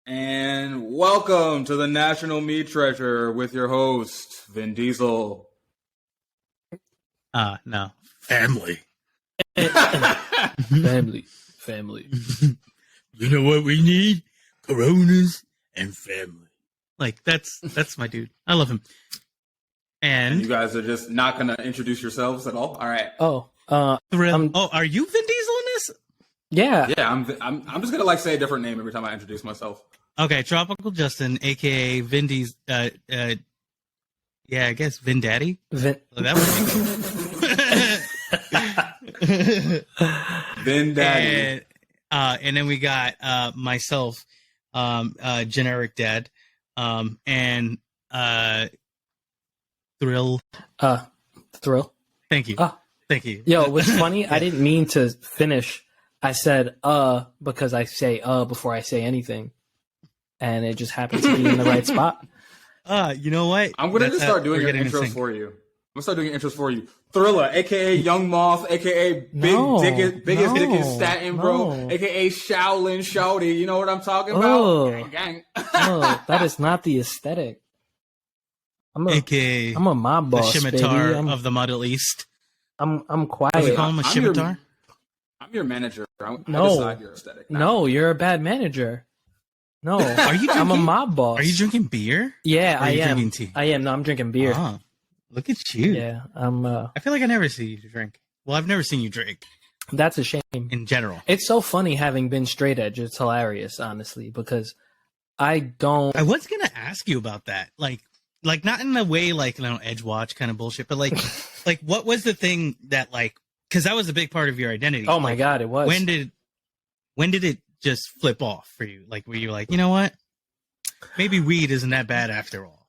And welcome to the National Meat Treasure with your host, Vin Diesel. No. Family. Family. You know what we need? Coronas and family. Like, that's my dude. I love him. And you guys are just not going to introduce yourselves at all? All right. Thrill. Are you Vin Diesel in this? Yeah. Yeah, I'm just going to say a different name every time I introduce myself. Okay, Tropical Justin, a.k.a. Vin Diesel. Yeah, I guess Vin Daddy. Vin. Oh, that would be cool. Vin Daddy. And then we got myself, generic dad, and Thrill. Thrill. Thank you. Thank you. Yo, what's funny? I didn't mean to finish. I said because I say before I say anything, and it just happens to be in the right spot. You know what? I'm going to just start doing your intros for you. I'm going to start doing intros for you. Thrilla, a.k.a. Young Moth, a.k.a. Biggest Dick in Staten, bro, a.k.a. Shaolin Shouty. You know what I'm talking about? Gang, gang. That is not the aesthetic. I'm a.k.a. I'm a mob boss, the scimitar baby. of the Middle East. I'm quiet. Does he call him a scimitar? I'm your manager. I No. decide your aesthetic. No, you're a bad manager. No, Are you I'm a drinking- mob boss. Are you drinking beer? Yeah, Or are I you am. drinking tea? I am. No, I'm drinking beer. Oh, look at you. Yeah, I'm. I feel like I never see you drink. Well, I've never seen you drink That's a shame. in general. It's so funny having been straight edge. It's hilarious, honestly, because I don't. I was gonna ask you about that, like not in the way like edge watch kind of bullshit, but like what was the thing that because that was a big part of your identity. Oh my god, it was. When did it just flip off for you? Like, were you like, you know what? Maybe weed isn't that bad after all.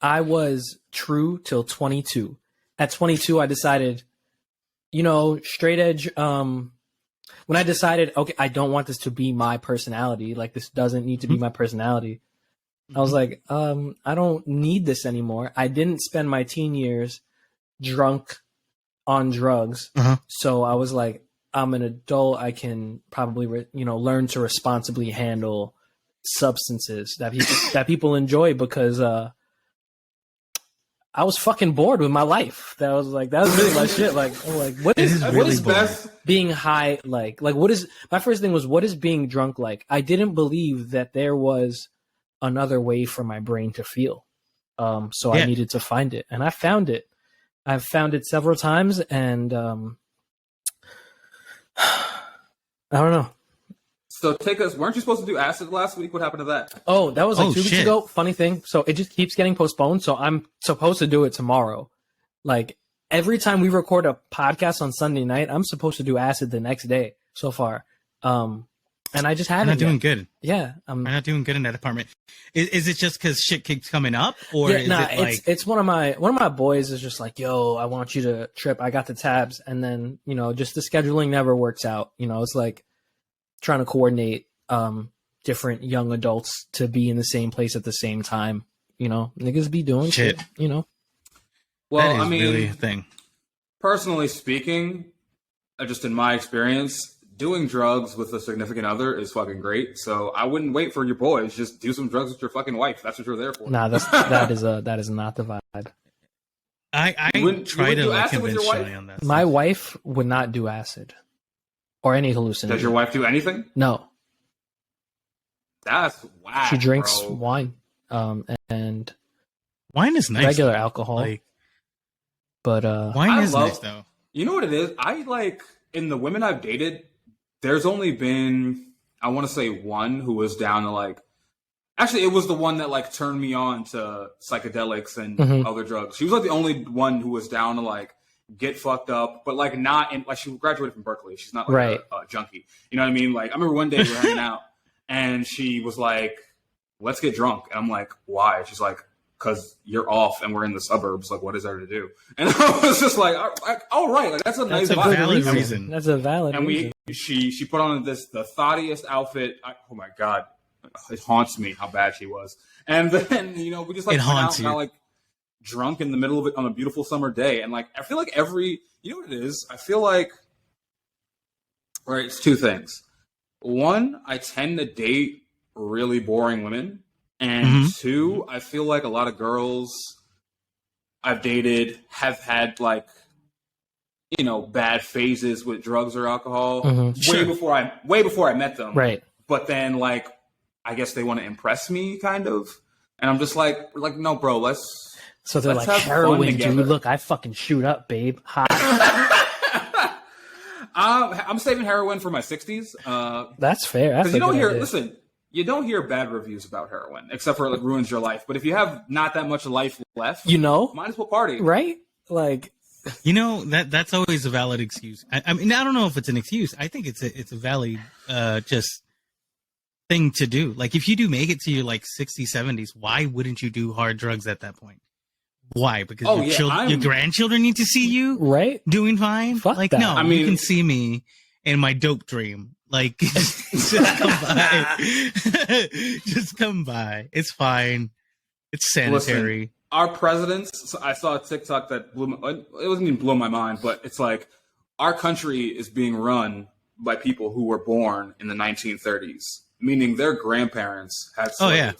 I was true till 22. At 22, I decided, straight edge. When I decided, okay, I don't want this to be my personality. Like, this doesn't need to be my personality. I was like, I don't need this anymore. I didn't spend my teen years drunk on drugs. So I was like, I'm an adult. I can probably, learn to responsibly handle substances that people enjoy because I was fucking bored with my life. That was really my shit. What is being high like what is my first thing was what is being drunk like? I didn't believe that there was another way for my brain to feel. So I needed to find it, and I found it. I've found it several times, and I don't know. So weren't you supposed to do acid last week? What happened to that? Oh, that was 2 weeks shit. ago. Funny thing. So it just keeps getting postponed. So I'm supposed to do it tomorrow. Like every time we record a podcast on Sunday night, I'm supposed to do acid the next day so far. And I just haven't. I'm not doing good. Yeah. I'm not doing good in that department. Is it just because shit keeps coming up? Or it's one of my boys is just like, yo, I want you to trip. I got the tabs. And then, just the scheduling never works out. It's like trying to coordinate different young adults to be in the same place at the same time. Niggas be doing shit. Well, that is really a thing. Personally speaking, just in my experience, doing drugs with a significant other is fucking great. So I wouldn't wait for your boys. Just do some drugs with your fucking wife. That's what you're there for. Nah, that is not the vibe. I try to convince Shelly on that. My wife would not do acid or any hallucinogen. Does your wife do anything? No. That's whack. She drinks bro. wine, and wine is nice. Regular alcohol. But wine is nice though. You know what it is? In the women I've dated, there's only been, I want to say one who was down to actually it was the one that turned me on to psychedelics and other drugs. She was the only one who was down to get fucked up, but not in she graduated from Berkeley. She's not a junkie. You know what I mean? I remember one day we were hanging out and she was like, let's get drunk. And I'm like, why? She's like, because you're off and we're in the suburbs. What is there to do? And I was just like, all right, that's a nice valid reason. That's a valid reason. And she put on the thoughtiest outfit. Oh my God. It haunts me how bad she was. And then, we just went out and got drunk in the middle of it on a beautiful summer day. And I feel like you know what it is? I feel like right? It's two things. One, I tend to date really boring women. And two, I feel like a lot of girls I've dated have had like, you know, bad phases with drugs or alcohol way before I met them. Right. But then like, I guess they want to impress me kind of. And I'm just like, no, bro, So they're let's like, have fun heroin, together. dude. Look, I fucking shoot up, babe. Hot. I'm saving heroin for my 60s. That's fair. That's Because you don't hear, idea. listen, you don't hear bad reviews about heroin, except for it like ruins your life. But if you have not that much life left, You know? might as well party. Right? Like, You know, that's always a valid excuse. I mean, I don't know if it's an excuse. I think it's a valid just thing to do. Like, if you do make it to your like 60s, 70s, why wouldn't you do hard drugs at that point? Why? Because your grandchildren need to see you right? doing fine. Fuck like, that. no, I mean- you can see me in my dope dream. Like, just come by. Just come by. It's fine. It's sanitary. Listen, our presidents, I saw a TikTok that it wasn't even blow my mind, but it's like our country is being run by people who were born in the 1930s, meaning their grandparents had slaves. Oh, yeah.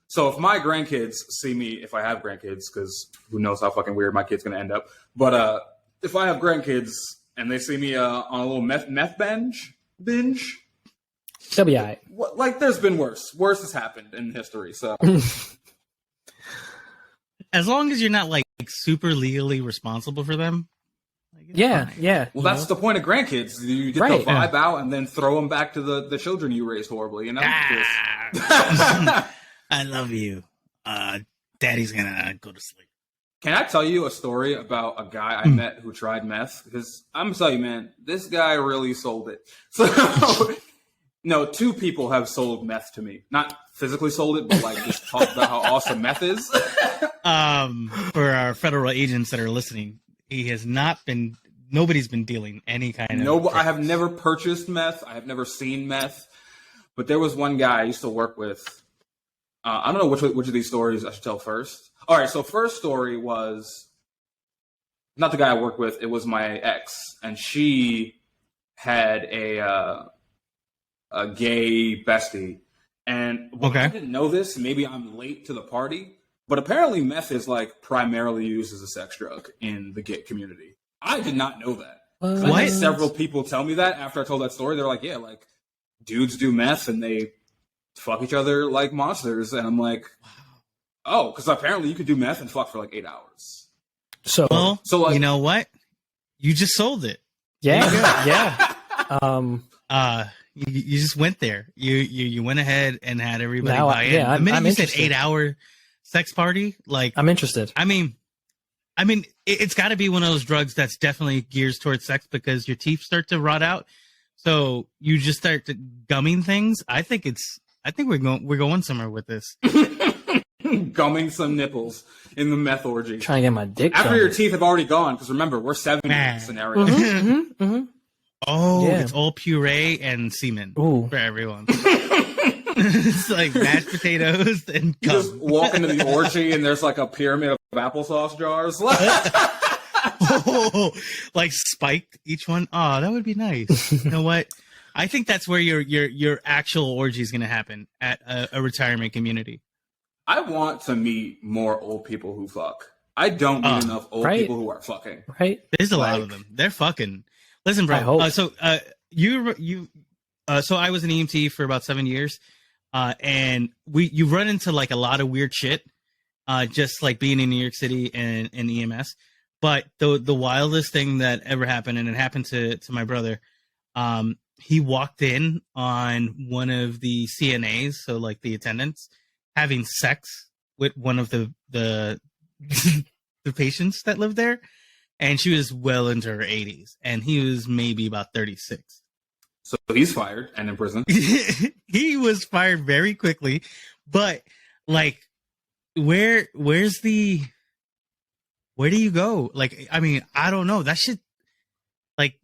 So if my grandkids see me, if I have grandkids, because who knows how fucking weird my kid's going to end up. But if I have grandkids and they see me on a little meth binge, They'll be all right. like there's been worse. Worse has happened in history. So As long as you're not like super legally responsible for them. Like, it's Yeah, fine. yeah. well, that's the point of grandkids. You get Right, the vibe out and then throw them back to the children you raised horribly. You know. Ah. I love you. Daddy's gonna go to sleep. Can I tell you a story about a guy I met who tried meth? Because I'm gonna tell you, man, this guy really sold it. So, no, two people have sold meth to me. Not physically sold it, but like just talked about how awesome meth is. For our federal agents that are listening, he has not been. Nobody's been dealing any kind of. No, I have never purchased meth. I have never seen meth. But there was one guy I used to work with. I don't know which of these stories I should tell first. All right, so first story was not the guy I worked with. It was my ex, and she had a gay bestie. And I didn't know this. Maybe I'm late to the party, but apparently meth is like primarily used as a sex drug in the gay community. I did not know that. I had several people tell me that after I told that story. They're like, yeah, like dudes do meth and they fuck each other like monsters. And I'm like, oh, because apparently you could do meth and fuck for like 8 hours. So like, you know what? You just sold it. yeah, yeah. You just went there. You went ahead and had everybody Now, buy in. yeah, The minute I'm you said interested. 8-hour sex party, like I'm interested. I mean, it's got to be one of those drugs that's definitely gears towards sex because your teeth start to rot out. So you just start to gumming things. I think we're going somewhere with this. gumming some nipples in the meth orgy. Trying to get my dick After done. your teeth have already gone, because remember, we're 70 in this scenario. Oh, Yeah. it's all puree and semen Ooh. for everyone. It's like mashed potatoes and You cum. just walk into the orgy and there's like a pyramid of applesauce jars. Oh, like spiked each one. Oh, that would be nice. You know what? I think that's where your actual orgy is going to happen at a retirement community. I want to meet more old people who fuck. I don't meet enough old right. people who are fucking. Right? There's a lot Like- of them. They're fucking. Listen, bro. I hope. So I was an EMT for about 7 years, and you run into like a lot of weird shit, just like being in New York City and EMS. But the wildest thing that ever happened, and it happened to my brother, he walked in on one of the CNAs, so like the attendants, having sex with one of the the patients that lived there, and she was well into her 80s, and he was maybe about 36. So he's fired and in prison. He was fired very quickly, but like, where do you go? Like, I mean, I don't know. That shit, like,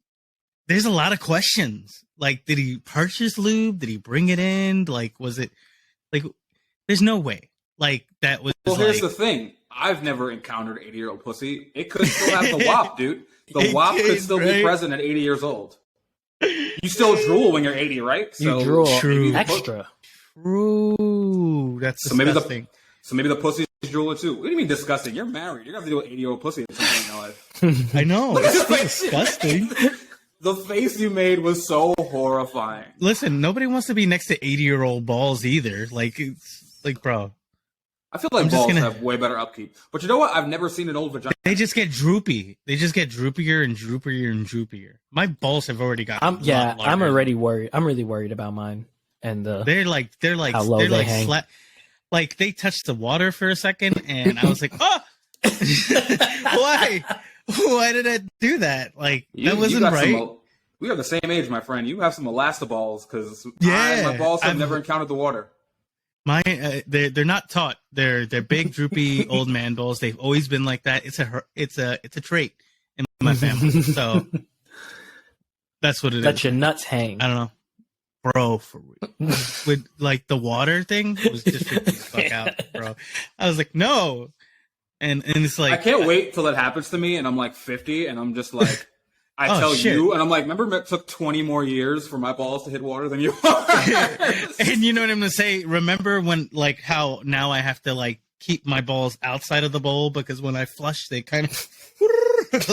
there's a lot of questions. Like, did he purchase lube? Did he bring it in? Like, was it like? There's no way. Like that was. Well, here's like, the thing. I've never encountered 80-year-old pussy. It could still have the WAP, dude. The It WAP could could, still right? be present at 80 years old. You still drool when you're 80, right? You drool True. extra. True. That's disgusting. So maybe the pussy's drooling too. What do you mean disgusting? You're married. You're gonna have to deal with 80-year-old pussy at some point in your life. I know. Look at It's his face. disgusting. The face you made was so horrifying. Listen, nobody wants to be next to 80-year-old balls either. Like, it's like, bro. I feel like balls have way better upkeep. But you know what? I've never seen an old vagina. They just get droopy. They just get droopier and droopier and droopier. My balls have already gotten. I'm already worried. I'm really worried about mine. And they're like how low they're they like hang. like they touched the water for a second, and I was like, oh, why? Why did I do that? Like that wasn't right. We are the same age, my friend. You have some elastoballs because my balls have never encountered the water. My they're not taught. They're big droopy old man balls. They've always been like that. It's a trait in my family. So that's what it is. Let your nuts hang. I don't know, bro. For real. With like the water thing was just freaking the fuck out, bro. I was like, no, and it's like I can't wait till it happens to me, and I'm like 50, and I'm just like. I tell shit. you, and I'm like, remember it took 20 more years for my balls to hit water than you are? And you know what I'm going to say? Remember when, like, how now I have to, like, keep my balls outside of the bowl because when I flush, they kind of,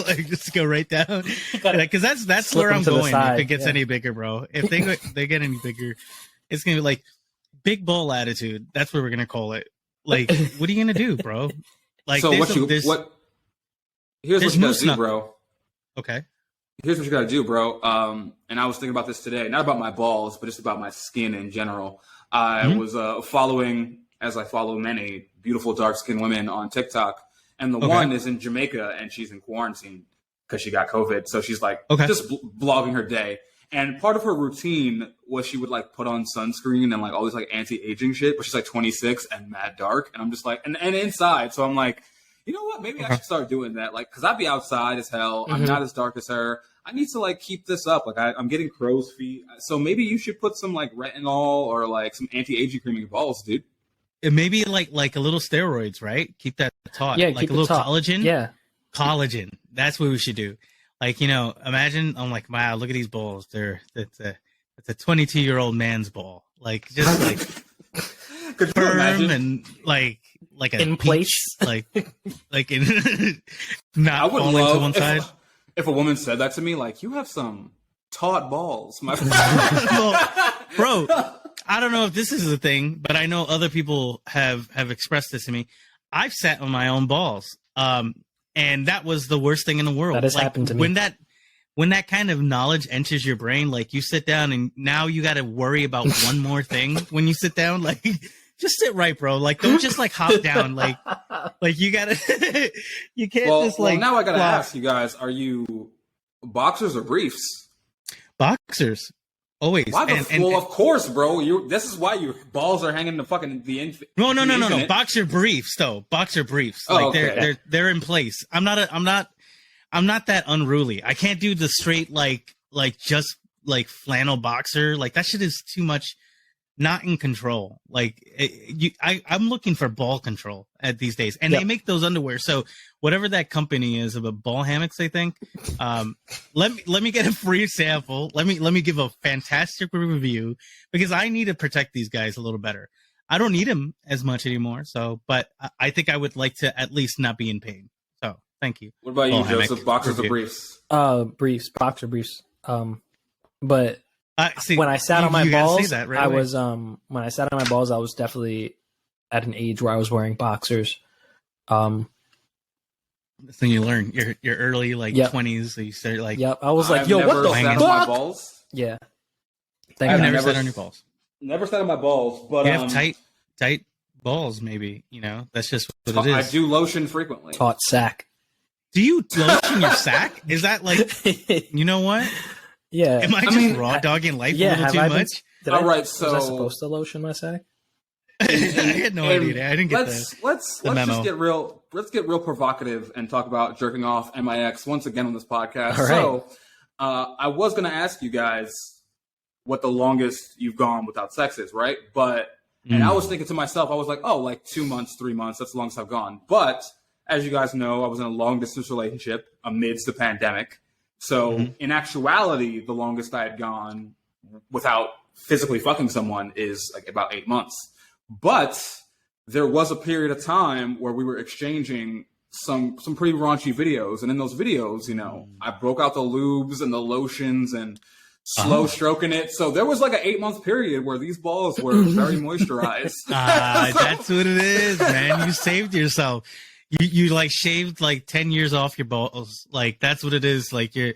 like, just go right down. Because that's where I'm going if it gets any bigger, bro. If they get any bigger, it's going to be, like, big bowl attitude. That's what we're going to call it. Like, what are you going to do, bro? Like, so here's what you got to do, bro. Okay. Here's what you got to do, bro. And I was thinking about this today, not about my balls, but just about my skin in general. I was following, as I follow many beautiful dark-skinned women on TikTok, and the one is in Jamaica, and she's in quarantine because she got COVID. So she's like just blogging her day. And part of her routine was she would like put on sunscreen and like all this like anti-aging shit, but she's like 26 and mad dark. And I'm just like, and inside. So I'm like, you know what? Maybe I should start doing that. Like, cause I'd be outside as hell. I'm not as dark as her. I need to like keep this up. Like I'm getting crow's feet. So maybe you should put some like retinol or like some anti-aging cream in your balls, dude. It may be like a little steroids, right? Keep that taut. Yeah, like a little collagen. Yeah. Collagen. That's what we should do. Like, you know, imagine I'm like, wow, look at these balls. It's a 22-year-old man's ball. Like just like Could you firm imagine? And like a in peach, place. like in not I would falling to love one side. if a woman said that to me, like, you have some taut balls, my friend. Well, bro, I don't know if this is a thing, but I know other people have expressed this to me. I've sat on my own balls, and that was the worst thing in the world. That has happened to me. When that kind of knowledge enters your brain, like you sit down and now you got to worry about one more thing when you sit down, like. Just sit right, bro. Like, don't just like hop down. Like you gotta, you can't just like. Well, now I gotta ask you guys: are you boxers or briefs? Boxers, always. Well, of course, bro. This is why your balls are hanging the No. Boxer briefs, though. Boxer briefs. Like they're in place. I'm not that unruly. I can't do the straight like just like flannel boxer. Like that shit is too much. Not in control. Like I'm looking for ball control at these days, and they make those underwear. So whatever that company is about ball hammocks, I think. Let me get a free sample. Let me give a fantastic review because I need to protect these guys a little better. I don't need them as much anymore. So, but I think I would like to at least not be in pain. So thank you. What about you, Joseph? Boxers or briefs? Briefs, boxer briefs. But. See, when I sat on my balls, right I was when I sat on my balls, I was definitely at an age where I was wearing boxers. That's when you learn. You're early, like 20s. So you start like. Yep, I was like, "Yo, what the fuck?" On my balls. Yeah, I've never sat on your balls. Never sat on my balls, but you have tight balls. Maybe that's just what it is. I do lotion frequently. Taut sack. Do you lotion your sack? Is that like? You know what? Yeah. Am I just raw dogging life a little too much? All right, was I supposed to lotion my sack? I had no idea. I didn't get that. Let's just get real. Let's get real provocative and talk about jerking off MIX once again on this podcast. All right. So, I was going to ask you guys what the longest you've gone without sex is, right? But and I was thinking to myself, I was like, oh, like 2 months, 3 months. That's the longest I've gone. But as you guys know, I was in a long distance relationship amidst the pandemic. So in actuality, the longest I had gone without physically fucking someone is like about 8 months. But there was a period of time where we were exchanging some pretty raunchy videos, and in those videos, you know, I broke out the lubes and the lotions and slow stroking it. So there was like an 8-month period where these balls were very moisturized. That's what it is, man. You saved yourself. You like shaved like 10 years off your balls. Like that's what it is. Like your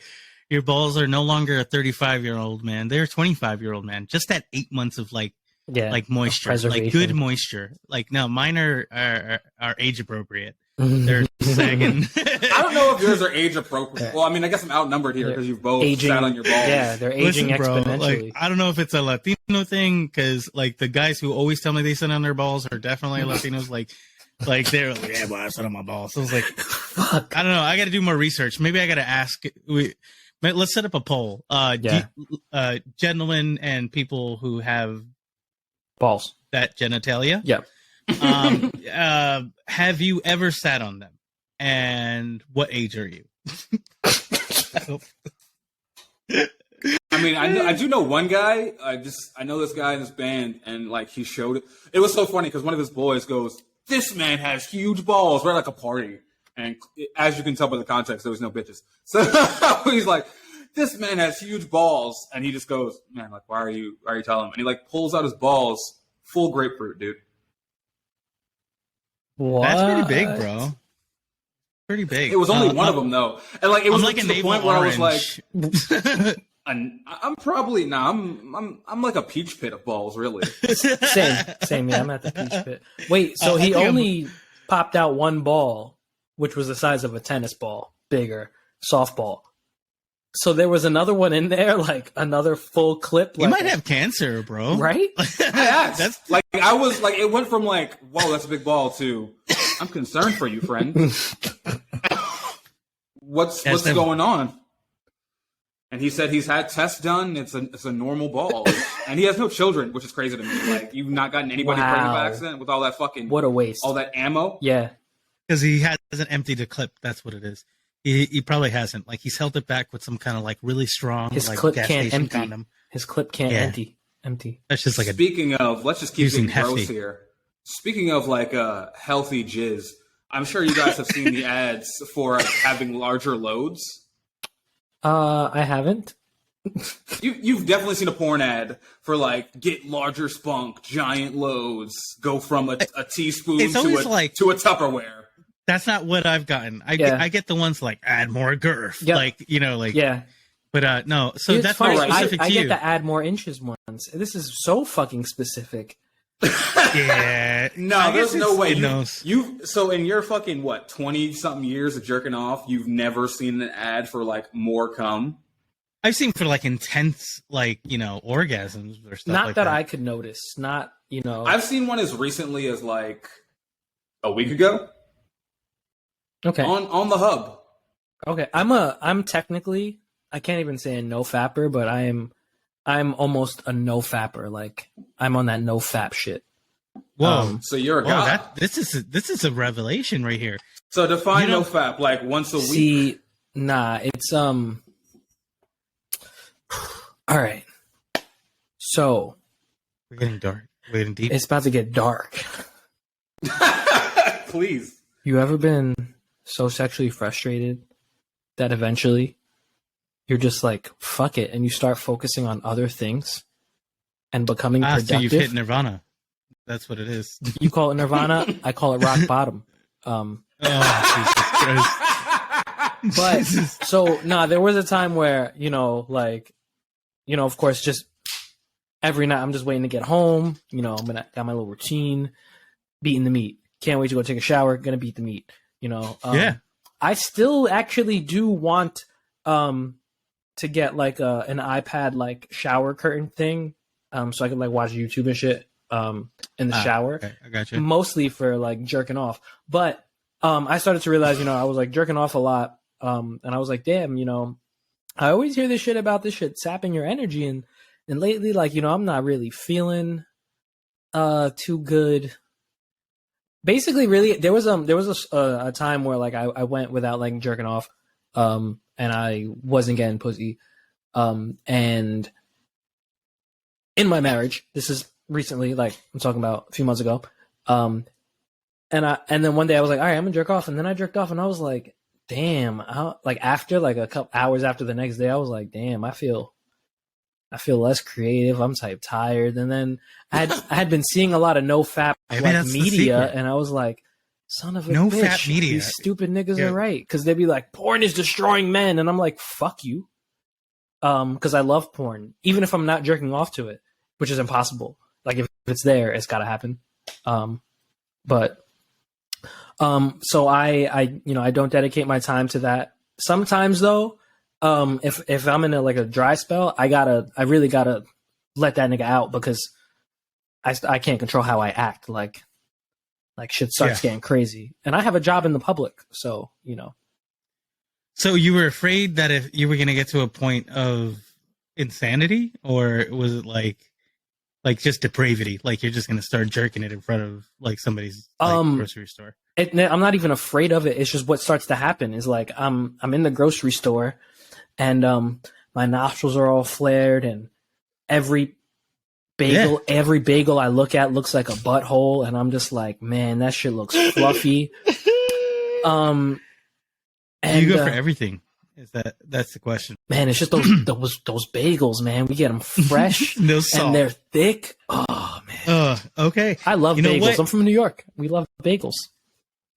balls are no longer a 35-year-old man. They're a 25-year-old man. Just that 8 months of like moisture, like good moisture. Like no, mine are age appropriate. They're sagging. I don't know if yours are age appropriate. Well, I mean, I guess I'm outnumbered here because you've both sat on your balls. Yeah, they're aging exponentially. Like, I don't know if it's a Latino thing because like the guys who always tell me they sit on their balls are definitely Latinos. Like they're like, yeah, well, I sit on my balls. So I was like, fuck. I don't know. I got to do more research. Maybe I got to ask. Let's set up a poll. Gentlemen and people who have balls, that genitalia. Yeah. Have you ever sat on them? And what age are you? I mean, I do know one guy. I know this guy in this band, and like he showed it. It was so funny because one of his boys goes, "This man has huge balls." We're at like a party, and as you can tell by the context, there was no bitches. So he's like, "This man has huge balls," and he just goes, "Man, like, why are you telling him?" And he like pulls out his balls, full grapefruit, dude. What? That's pretty big, bro. Pretty big. It was only one of them though, and like it was like to the point where I was like, I'm probably I'm like a peach pit of balls, really. Same. Yeah, I'm at the peach pit. Wait, so he only popped out one ball, which was the size of a tennis ball, bigger softball. So there was another one in there, like another full clip. You might have cancer, bro. Right? That's like I was like it went from like, whoa, that's a big ball to I'm concerned for you, friend. What's going on? And he said he's had tests done. It's a normal ball, and he has no children, which is crazy to me. Like you've not gotten anybody pregnant by accident with all that fucking what a waste, all that ammo. Yeah, because he hasn't emptied a clip. That's what it is. He probably hasn't. Like he's held it back with some kind of like really strong. His like, clip gas can't station empty. Condom. His clip can't empty. That's just like Speaking of, let's just keep getting hefty. gross here. Speaking of like healthy jizz, I'm sure you guys have seen the ads for having larger loads. I haven't. You've definitely seen a porn ad for like get larger spunk, giant loads, go from a teaspoon to a Tupperware. That's not what I've gotten. I get the ones like add more girth, like yeah. But no, so Dude, that's funny. very specific I to get you. the add more inches ones. This is so fucking specific. Yeah, no, there's no way. knows. So in your fucking 20-something years of jerking off, you've never seen an ad for like more cum. I've seen for like intense, like orgasms or stuff. Not like that I could notice. Not I've seen one as recently as like a week ago. Okay. On the hub. Okay. I'm technically, I can't even say a no fapper, but I'm almost a no fapper. Like I'm on that no fap shit. Whoa. So you're a guy. This is a revelation right here. So define no fap, like once a week. See, nah, it's all right. So We're getting dark. We're getting deep. it's about to get dark. Please. You ever been so sexually frustrated that eventually you're just like, fuck it, and you start focusing on other things and becoming productive? So you've hit nirvana. That's what it is. You call it nirvana, I call it rock bottom. Jesus Christ. But so there was a time where, of course, just every night I'm just waiting to get home. Got my little routine, beating the meat. Can't wait to go take a shower. Gonna beat the meat. Yeah. I still actually do want to get like an iPad like shower curtain thing, so I could like watch YouTube and shit in the shower. Okay, I got you. Mostly for like jerking off, but I started to realize, I was like jerking off a lot, and I was like, damn, I always hear this shit about this shit sapping your energy, and lately, like, I'm not really feeling too good. Basically, really, there was a time where like I went without like jerking off and I wasn't getting pussy. And in my marriage, this is recently, like I'm talking about a few months ago. And then one day I was like, all right, I'm gonna jerk off. And then I jerked off and I was like, damn, like after like a couple hours after the next day, I was like, damn, I feel less creative. I'm type tired. And then I had been seeing a lot of no fap like media, and I was like, son of a no bitch, fap media. These stupid niggas are right, because they'd be like, porn is destroying men, and I'm like, fuck you, because I love porn, even if I'm not jerking off to it, which is impossible. Like if it's there, it's got to happen. So I don't dedicate my time to that. Sometimes though, if I'm in a dry spell, I really gotta let that nigga out, because I can't control how I act. Like shit starts getting crazy, and I have a job in the public, so So you were afraid that if you were gonna get to a point of insanity, or was it like just depravity? Like you're just gonna start jerking it in front of like somebody's grocery store? I'm not even afraid of it. It's just what starts to happen is like I'm in the grocery store, and my nostrils are all flared, and every bagel I look at looks like a butthole, and I'm just like, man, that shit looks fluffy. And you go for everything. That's the question? Man, it's just those bagels, man. We get them fresh and they're thick. Oh man. Okay. I love bagels. I'm from New York. We love bagels.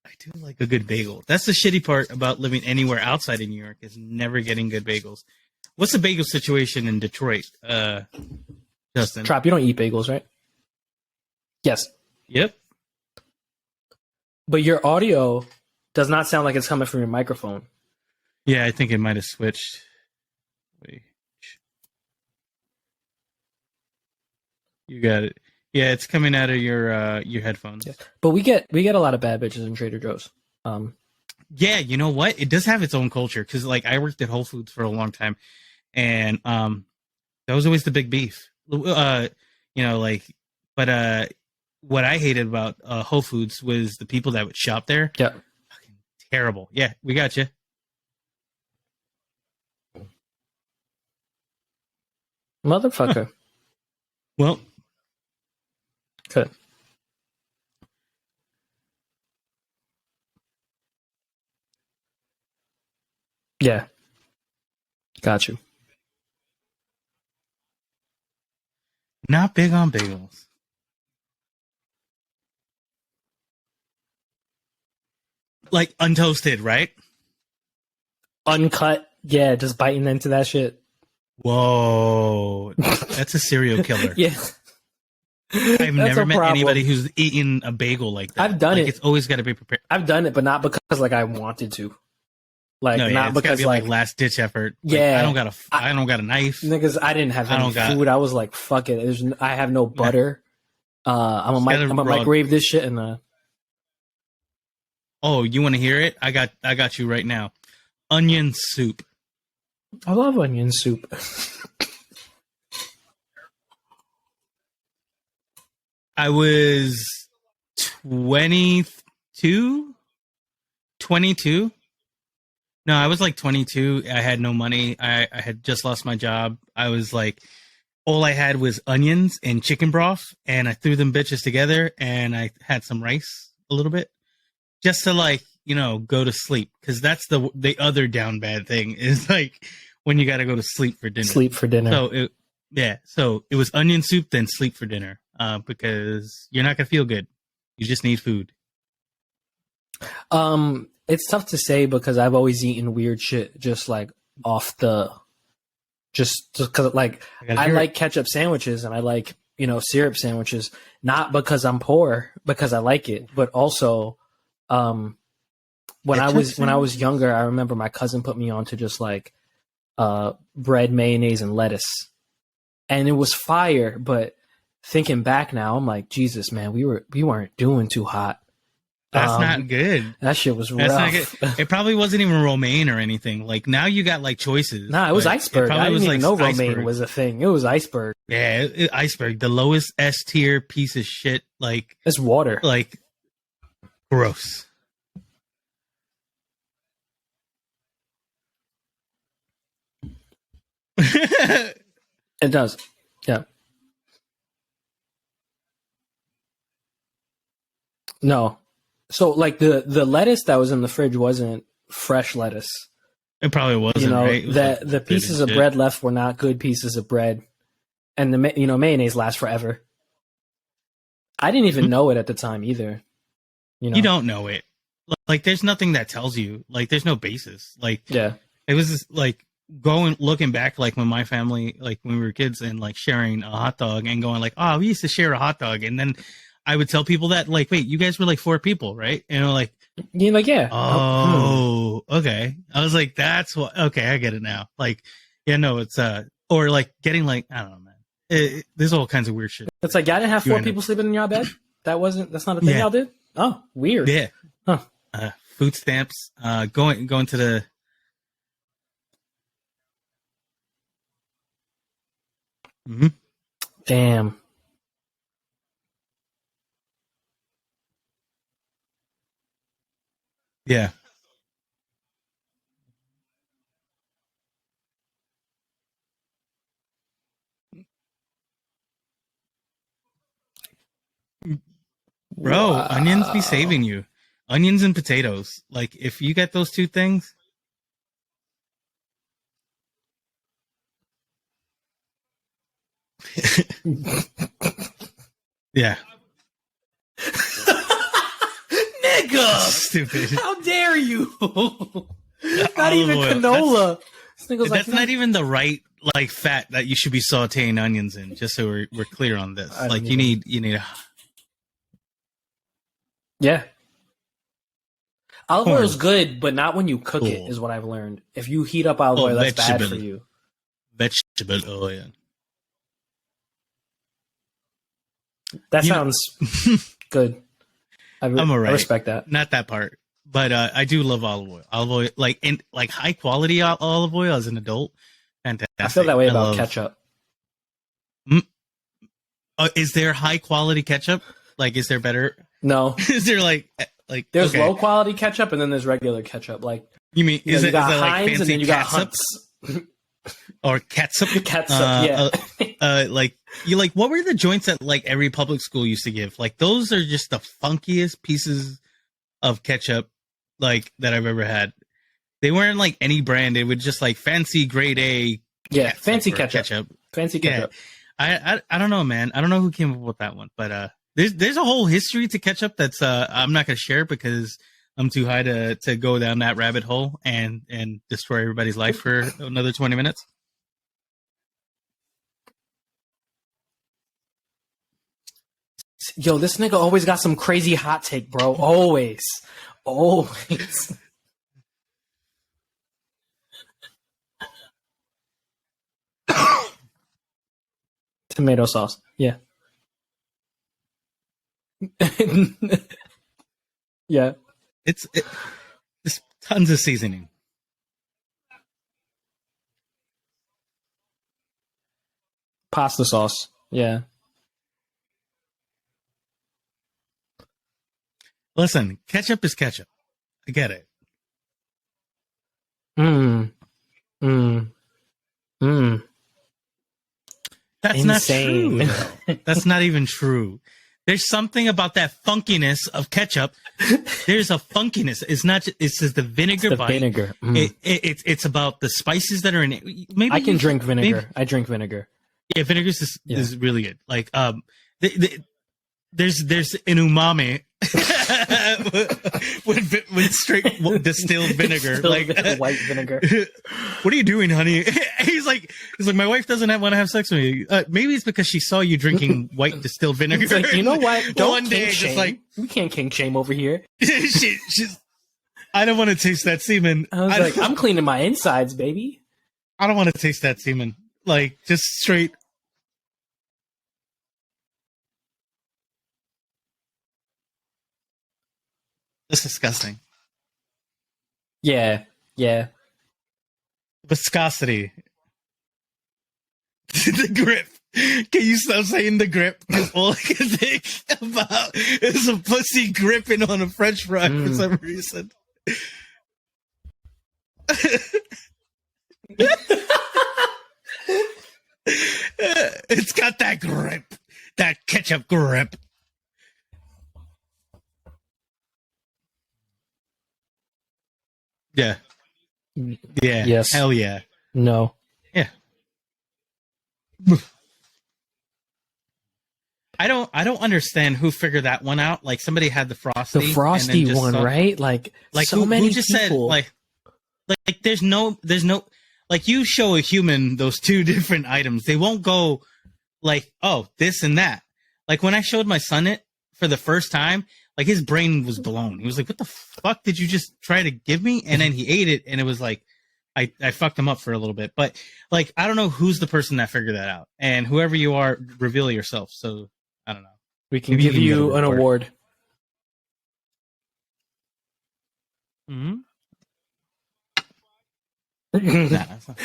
I do like a good bagel. That's the shitty part about living anywhere outside of New York, is never getting good bagels. What's the bagel situation in Detroit, Justin? Trop, you don't eat bagels, right? Yes. Yep. But your audio does not sound like it's coming from your microphone. Yeah, I think it might have switched. Wait. You got it. Yeah, it's coming out of your headphones. Yeah. But we get a lot of bad bitches in Trader Joe's. Yeah, you know what? It does have its own culture, because like I worked at Whole Foods for a long time, and that was always the big beef. But what I hated about Whole Foods was the people that would shop there. Yeah. Fucking terrible. Yeah, we got you. Motherfucker. Well, good. Yeah. Got you. Not big on bagels. Like untoasted, right? Uncut. Yeah, just biting into that shit. Whoa. That's a serial killer. Yeah. I've never met anybody who's eaten a bagel like that. I've done it. It's always got to be prepared. I've done it, but not because like I wanted to. Not because like last ditch effort. Like, yeah, I don't got a knife. Niggas, I didn't have any food. I was like, fuck it. I have no butter. I'm gonna microwave this shit and. Oh, you want to hear it? I got you right now. Onion soup. I love onion soup. I was 22. No, I was like 22. I had no money. I had just lost my job. I was like, all I had was onions and chicken broth, and I threw them bitches together, and I had some rice a little bit, just to go to sleep, because that's the other down bad thing is like when you got to go to sleep for dinner. So it was onion soup, then sleep for dinner, because you're not gonna feel good. You just need food. It's tough to say because I've always eaten weird shit just like off the, just because like I like ketchup sandwiches and I like syrup sandwiches, not because I'm poor, because I like it, but also when I was younger, I remember my cousin put me on to just like bread, mayonnaise, and lettuce, and it was fire. But thinking back now, I'm like, Jesus, man, we weren't doing too hot. That's not good. That shit was rough. Not good. It probably wasn't even romaine or anything. Like now you got like choices. Nah, it was iceberg. I didn't even know romaine was a thing. It was iceberg. Yeah, iceberg. The lowest S tier piece of shit. Like it's water. Like gross. It does. Yeah. No. So like the lettuce that was in the fridge wasn't fresh lettuce. It probably wasn't. You know, right? It was that like the pieces of shit. bread left were not good pieces of bread, and the mayonnaise lasts forever. I didn't even know it at the time either. You know, You don't know it. Like, there's nothing that tells you. Like, there's no basis. Like, yeah, it was just, like looking back, like when my family, like when we were kids, and like sharing a hot dog and going like, oh, we used to share a hot dog, and then I would tell people that, like, wait, you guys were like 4 people, right? And they're like, you're like, yeah, oh, okay. I was like, that's what. Okay, I get it now. Like, yeah, no, it's or like getting like, I don't know, man. There's all kinds of weird shit. It's like y'all didn't have 4 You people sleeping in your bed. That's not a thing Yeah. y'all did. Oh, weird. Yeah. Huh. Food stamps. Going to the. Mm-hmm. Damn. Yeah. Bro, Wow. onions be saving you. Onions and potatoes. Like, if you get those 2 things. Yeah. Nigga, Stupid. how dare you? Not Olive even oil. canola. This nigga's like, That's not even the right like fat that you should be sauteing onions in. Just so we're clear on this. I don't Like, even- you need. yeah. Olive Corn. oil is good, but not when you cook it, Cool. is what I've learned. If you heat up olive oil, that's bad vegetable. for you. Vegetable oil. That You know- sounds good. I'm alright. I respect that. Not that part, but I do love olive oil. Olive oil, like high quality olive oil as an adult. Fantastic. I feel that way about love- ketchup. Is there high quality ketchup? Like, is there better? No, Is there like there's okay. low quality ketchup and then there's regular ketchup. Like You mean you, know, is you it got like Heinz fancy and then you got catsup Hunts. or ketchup? Ketchup, yeah. Like you like what were the joints that like every public school used to give? Like, those are just the funkiest pieces of ketchup like that I've ever had. They weren't like any brand. It would just like fancy grade A. Yeah, fancy or ketchup. Fancy Yeah. ketchup. I don't know, man. I don't know who came up with that one, but there's a whole history to ketchup that's I'm not gonna share because I'm too high to go down that rabbit hole and destroy everybody's life for another 20 minutes. Yo, this nigga always got some crazy hot take, bro. Always. Always. Tomato sauce. Yeah. Yeah. It's tons of seasoning. Pasta sauce. Yeah. Listen, ketchup is ketchup. I get it. Mm. Mm. Mm. That's Insane. not true. Though. That's not even true. There's something about that funkiness of ketchup. There's a funkiness. It's not. It's just the vinegar. The bite. vinegar. Mm. It's about the spices that are in it. Maybe I can you- drink vinegar. maybe- I drink vinegar. yeah, vinegar is really good. Like there's an umami with straight distilled vinegar. Distilled white vinegar. What are you doing, honey? He's like, my wife doesn't want to have sex with me. Maybe it's because she saw you drinking white distilled vinegar. It's like, you know what? Don't One day, kink just shame. like We can't kink shame over here. she's. I don't want to taste that semen. I was like, I'm cleaning my insides, baby. I don't want to taste that semen. Like, just straight. That's disgusting. Yeah. Yeah. Viscosity. The grip. Can you stop saying the grip? Because all I can think about is a pussy gripping on a French fry for some reason. It's got that grip, that ketchup grip. Yeah. Yeah. Yes. Hell yeah. No. Yeah. I don't understand who figured that one out. Like somebody had the frosty, The frosty and then just one, saw- right? Like so who, many who just people. said like there's no like you show a human those two different items, they won't go like, oh, this and that. Like when I showed my son it for the first time, like his brain was blown. He was like, what the fuck did you just try to give me? And then he ate it, and it was like I fucked him up for a little bit. But like I don't know who's the person that figured that out. And whoever you are, reveal yourself. So I don't know. We can Maybe give you can you get an an award. Mm-hmm. Nah, that's not-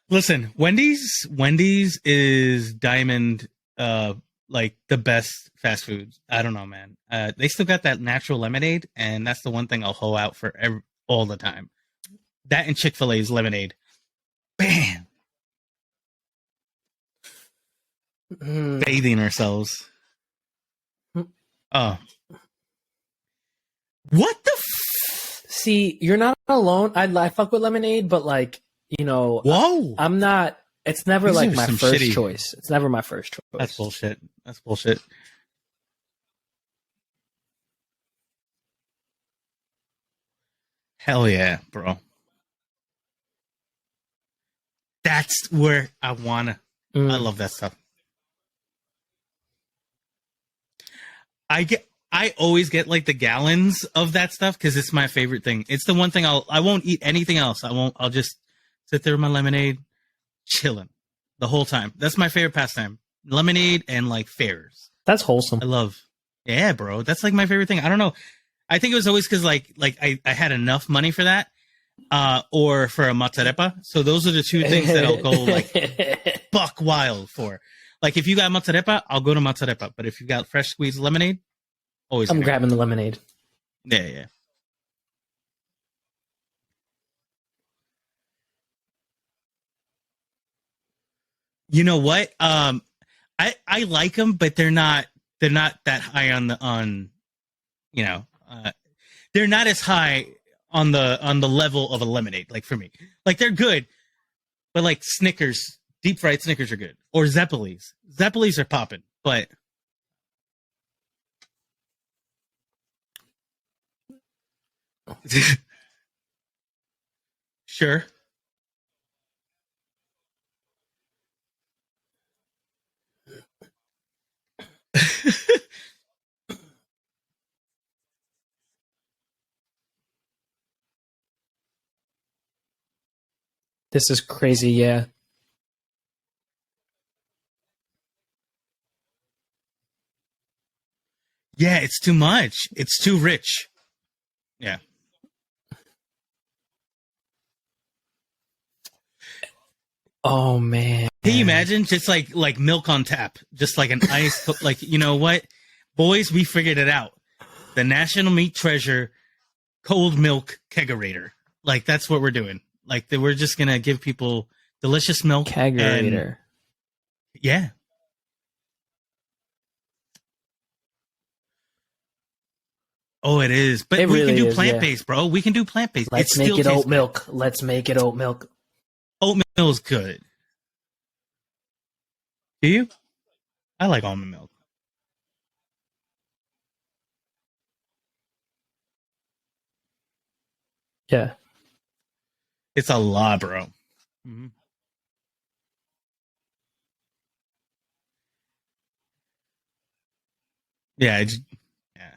Listen, Wendy's is diamond, like the best fast food. I don't know, man. They still got that natural lemonade, and that's the one thing I'll hoe out for all the time. That and Chick-fil-A's lemonade. Bam! Bathing ourselves. Oh. What the See, you're not alone. I fuck with lemonade, but like, you know, Whoa! I'm not. It's never These like are my some first shitty- choice. It's never my first choice. That's bullshit. That's bullshit. Hell yeah, bro. That's where I wanna. I love that stuff. I always get like the gallons of that stuff because it's my favorite thing. It's the one thing I won't eat anything else. I'll just sit there with my lemonade, chilling the whole time. That's my favorite pastime. Lemonade and like fairs. That's wholesome. I love. Yeah, bro. That's like my favorite thing. I don't know. I think it was always because like I had enough money for that, or for a mazzarepa. So those are the two things that I'll go like buck wild for. Like if you got mazzarepa, I'll go to mazzarepa. But if you got fresh squeezed lemonade, always. I'm grabbing the lemonade. Yeah, yeah. You know what? I like them, but they're not that high on you know, they're not as high on the level of a lemonade. Like for me, like they're good, but like Snickers, deep fried Snickers are good, or Zeppelis. Zeppelis are popping, but sure. This is crazy. Yeah. Yeah, it's too much. It's too rich. Yeah. Oh man. Can you imagine just like milk on tap, just like an ice, like, you know what, boys, we figured it out. The National Meat Treasure cold milk kegerator. Like that's what we're doing. Like we're just gonna give people delicious milk. Kegerator. And, yeah. Oh, it is. But It we really can do is, plant-based, bro. We can do plant-based. Let's It make still it tastes oat milk. Let's make it oat milk. Oat milk is good. Do you? I like almond milk. Yeah. It's a lot, bro. Mhm. Yeah, yeah.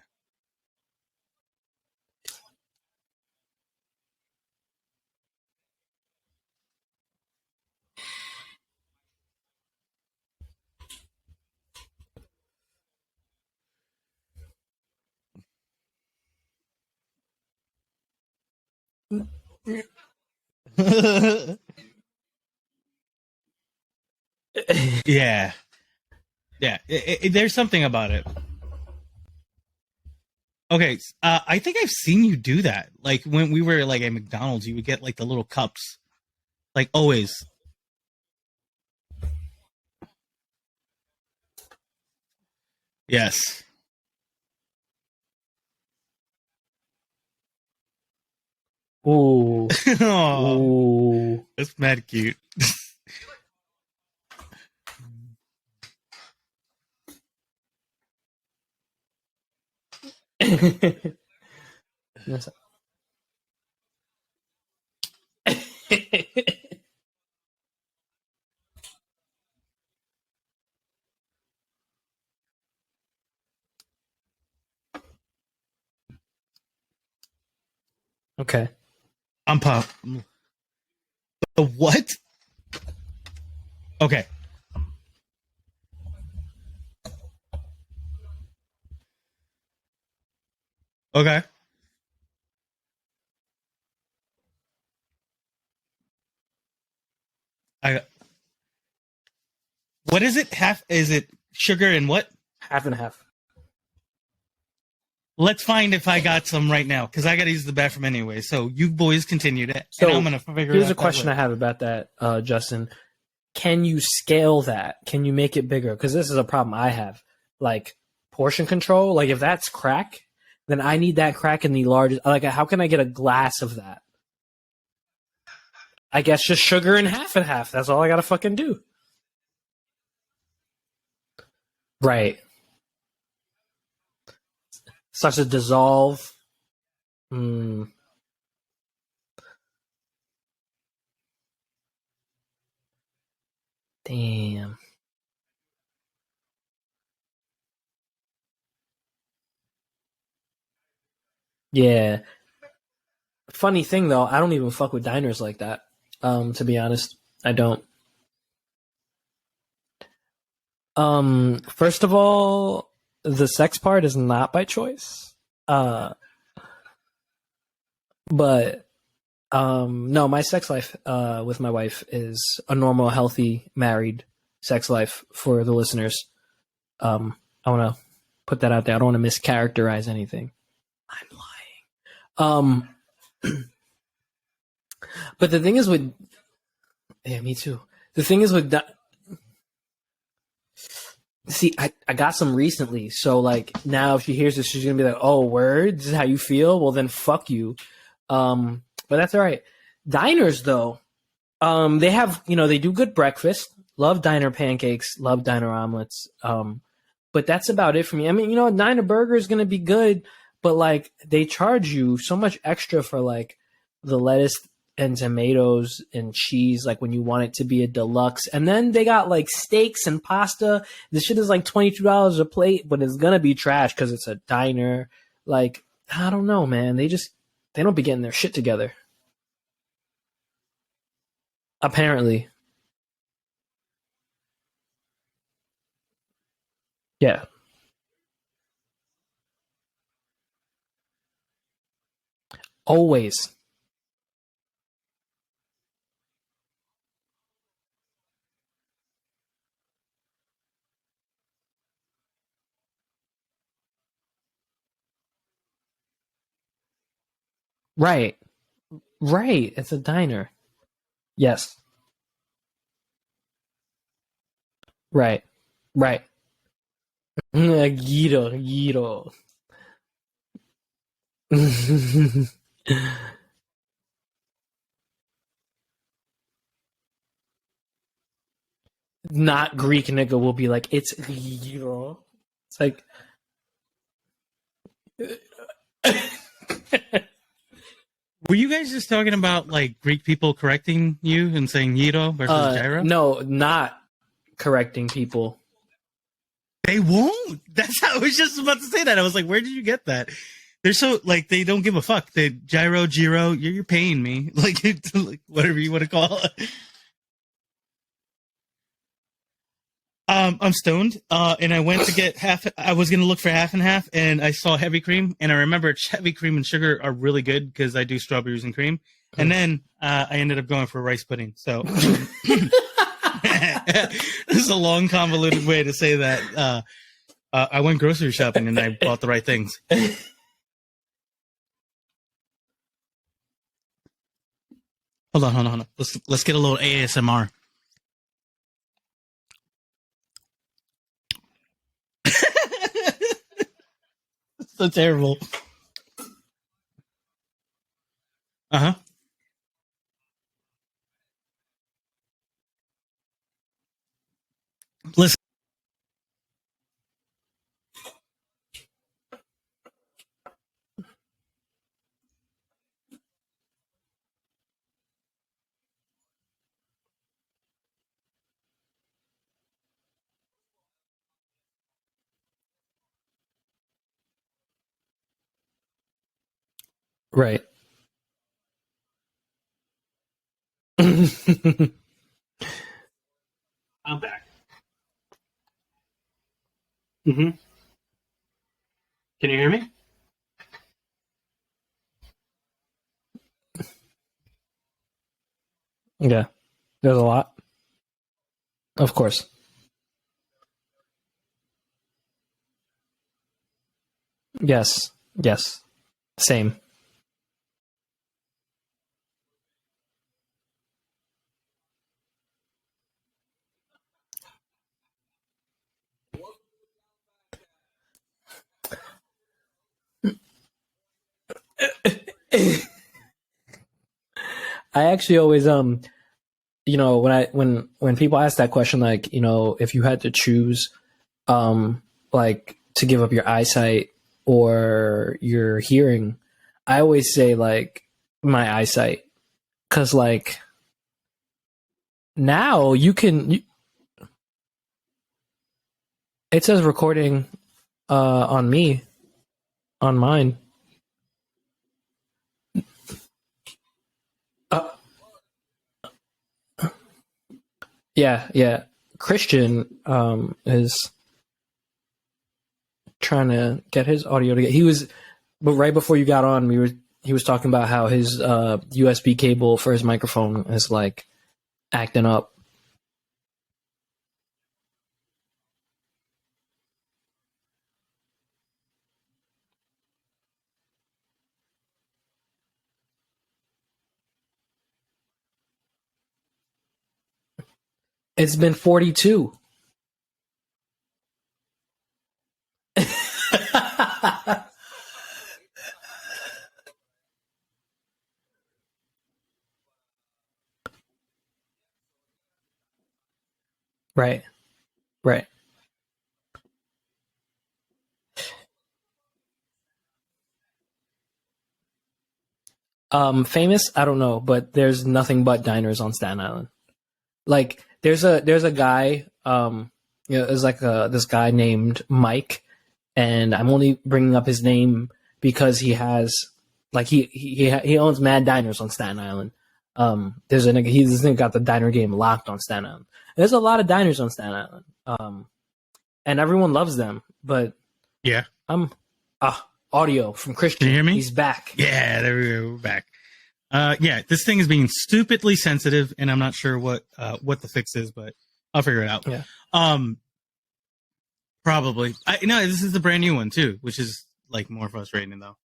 Yeah. Yeah. There's something about it. Okay, I think I've seen you do that. Like when we were like at McDonald's, you would get like the little cups Like always. Yes. Ooh. Aw, Ooh. that's mad cute. Yes. Okay. I'm pumped. The what? Okay. Okay. I. What is it? Half? Is it sugar and what? Half and half. Let's find if I got some right now because I got to use the bathroom anyway. So you boys continue that, So and I'm gonna figure. Here's it out a question I have about that, Justin. Can you scale that? Can you make it bigger? Because this is a problem I have. Like portion control. Like if that's crack, then I need that crack in the largest. Like how can I get a glass of that? I guess just sugar and half. That's all I gotta fucking do. Right. Starts to dissolve. Mm. Damn. Yeah. Funny thing though, I don't even fuck with diners like that. To be honest, I don't. First of all, the sex part is not by choice. But no, my sex life with my wife is a normal, healthy, married sex life for the listeners. I want to put that out there. I don't want to mischaracterize anything. I'm lying. But the thing is with yeah, me too. The thing is with see, I got some recently, so like now if she hears this, she's gonna be like, "Oh, word, this is how you feel." Well, then fuck you. But that's all right. Diners though, they have they do good breakfast. Love diner pancakes. Love diner omelets. But that's about it for me. I mean, a diner burger is gonna be good, but like they charge you so much extra for like the lettuce and tomatoes and cheese, like when you want it to be a deluxe. And then they got like steaks and pasta. This shit is like $22 a plate, but it's gonna be trash because it's a diner. Like, I don't know, man. They don't be getting their shit together. Apparently. Yeah. Always. Right. Right. It's a diner. Yes. Right. Right. Giro. Giro. Not Greek nigga will be like, it's Giro. It's like Were you guys just talking about like Greek people correcting you and saying gyro versus gyro? no, not correcting people. They won't. That's how I was just about to say that. I was like, where did you get that? They're so like they don't give a fuck. They gyro, you're paying me. Like, like whatever you want to call it. I'm stoned, and I went to get half. I was gonna look for half and half, and I saw heavy cream, and I remember heavy cream and sugar are really good because I do strawberries and cream. And then I ended up going for rice pudding. So this is a long, convoluted way to say that. I went grocery shopping and I bought the right things. Hold on. Let's get a little ASMR. So terrible. Uh-huh. Listen. Right. I'm back. Mm-hmm. Can you hear me? Yeah. There's a lot. Of course. Yes. Yes. Same. I actually always when people ask that question, like, if you had to choose like to give up your eyesight or your hearing, I always say like my eyesight, because like now it says recording on me, on mine. Yeah. Christian is trying to get his audio to get. But right before you got on, he was talking about how his USB cable for his microphone is like acting up. It's been 42. Right. Famous? I don't know, but there's nothing but diners on Staten Island. Like there's a guy, there's like this guy named Mike, and I'm only bringing up his name because he has like he owns mad diners on Staten Island. There's a nigga, this nigga got the diner game locked on Staten Island. There's a lot of diners on Staten Island, and everyone loves them. But Yeah. Audio from Christian. Can you hear me? He's back. Yeah, there we go. We're back. Yeah, this thing is being stupidly sensitive, and I'm not sure what the fix is, but I'll figure it out. Yeah. Probably. No, this is the brand new one too, which is like more frustrating though.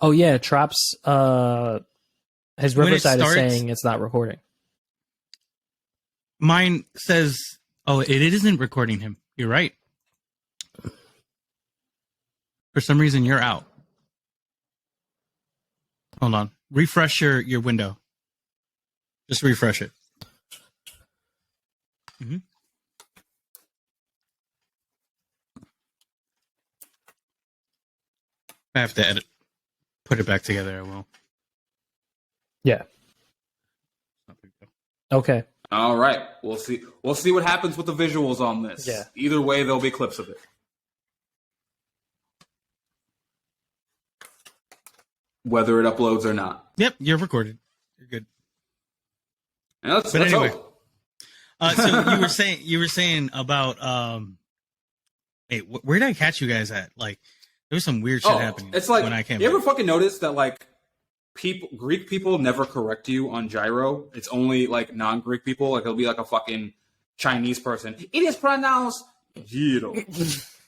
Oh yeah, Trop's his When it Riverside is starts- saying it's not recording. Mine says, "Oh, it isn't recording him." You're right. For some reason, you're out. Hold on. Refresh your window. Just refresh it. Mm-hmm. I have to put it back together. I will. Yeah. Okay. All right, we'll see. We'll see what happens with the visuals on this. Yeah. Either way, there'll be clips of it. Whether it uploads or not. Yep, you're recorded. You're good. And let's anyway. hope. So you were saying about hey, where did I catch you guys at? Like, there was some weird shit happening. It's like, when I came. you ever fucking notice that like Greek people never correct you on gyro? It's only like non-Greek people. Like it'll be like a fucking Chinese person. It is pronounced gyro.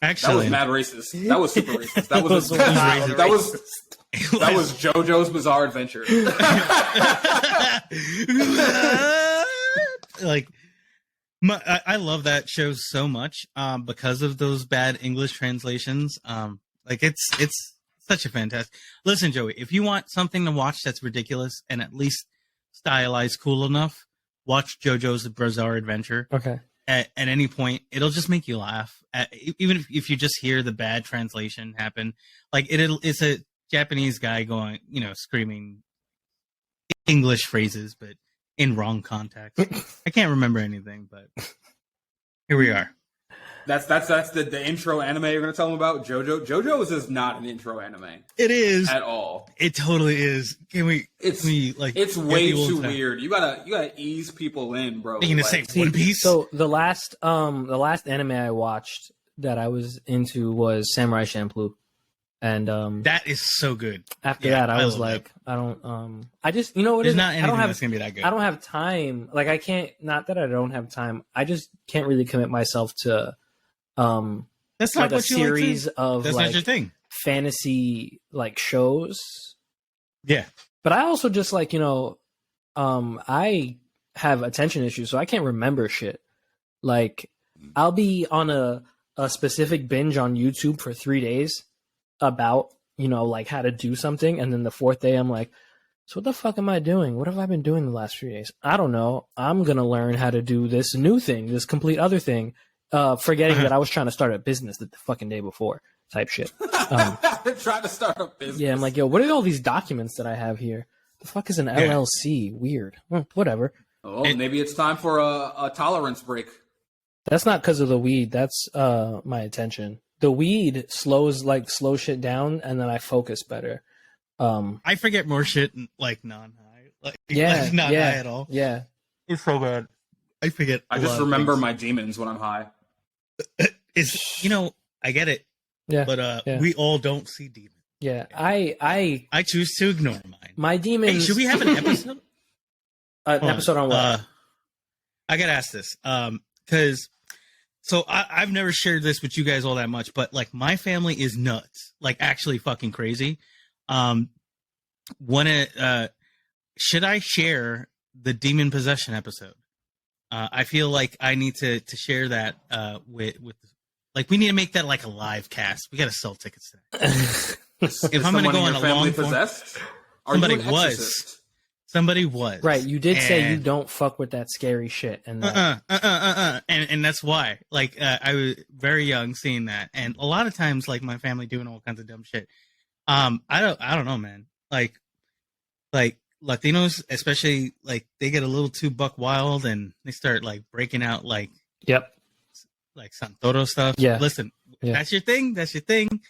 Actually, That was mad racist. That was super racist. That was Racist. that was That was JoJo's Bizarre Adventure. Like, I love that show so much because of those bad English translations. Like it's such a fantastic. Listen, Joey, if you want something to watch that's ridiculous and at least stylized cool enough, watch JoJo's Bizarre Adventure. Okay. At any point, it'll just make you laugh. Even if you just hear the bad translation happen, like it's a Japanese guy going, screaming English phrases, but in wrong context. I can't remember anything, but here we are. That's the intro anime you're gonna tell them about. JoJo's is not an intro anime. It is at all. It totally is. It's way too weird. You gotta ease people in, bro. You're gonna say One Piece. So the last anime I watched that I was into was Samurai Champloo, and that is so good. After that, I was like, I don't. I just There's not anything that's gonna be that good. I don't have time. Like I can't. Not that I don't have time. I just can't really commit myself to. That's like not a what you series like to, of that's like not your thing. Fantasy like shows. Yeah, but I also just like I have attention issues, so I can't remember shit. Like I'll be on a specific binge on YouTube for 3 days about like how to do something, and then the fourth day I'm like, so what the fuck am I doing? What have I been doing the last 3 days? I don't know. I'm gonna learn how to do this new thing, this complete other thing. Forgetting that I was trying to start a business the fucking day before, type shit. Trying to start a business. Yeah, I'm like, yo, what are all these documents that I have here? The fuck is an LLC? Weird. Whatever. Oh, maybe it's time for a tolerance break. That's not because of the weed. That's my attention. The weed slows shit down, and then I focus better. I forget more shit like non-high. Not high at all. Yeah, it's so bad. I forget. I just remember my demons when I'm high. I get it. Yeah, but we all don't see demons. Yeah, I choose to ignore mine. My demons. Hey, should we have an episode? An episode on what? I gotta ask this, because I've never shared this with you guys all that much, but like my family is nuts, like actually fucking crazy. Should I share the demon possession episode? I feel like I need to share that with like we need to make that like a live cast. We got to sell tickets to that. If I'm going to go on a long possessed, somebody was right. You did say you don't fuck with that scary shit, and and that's why. Like I was very young seeing that, and a lot of times like my family doing all kinds of dumb shit. I don't know, man. Like Latinos, especially, like they get a little too buck wild and they start like breaking out like like Santoro stuff. Yeah, listen, that's your thing. That's your thing.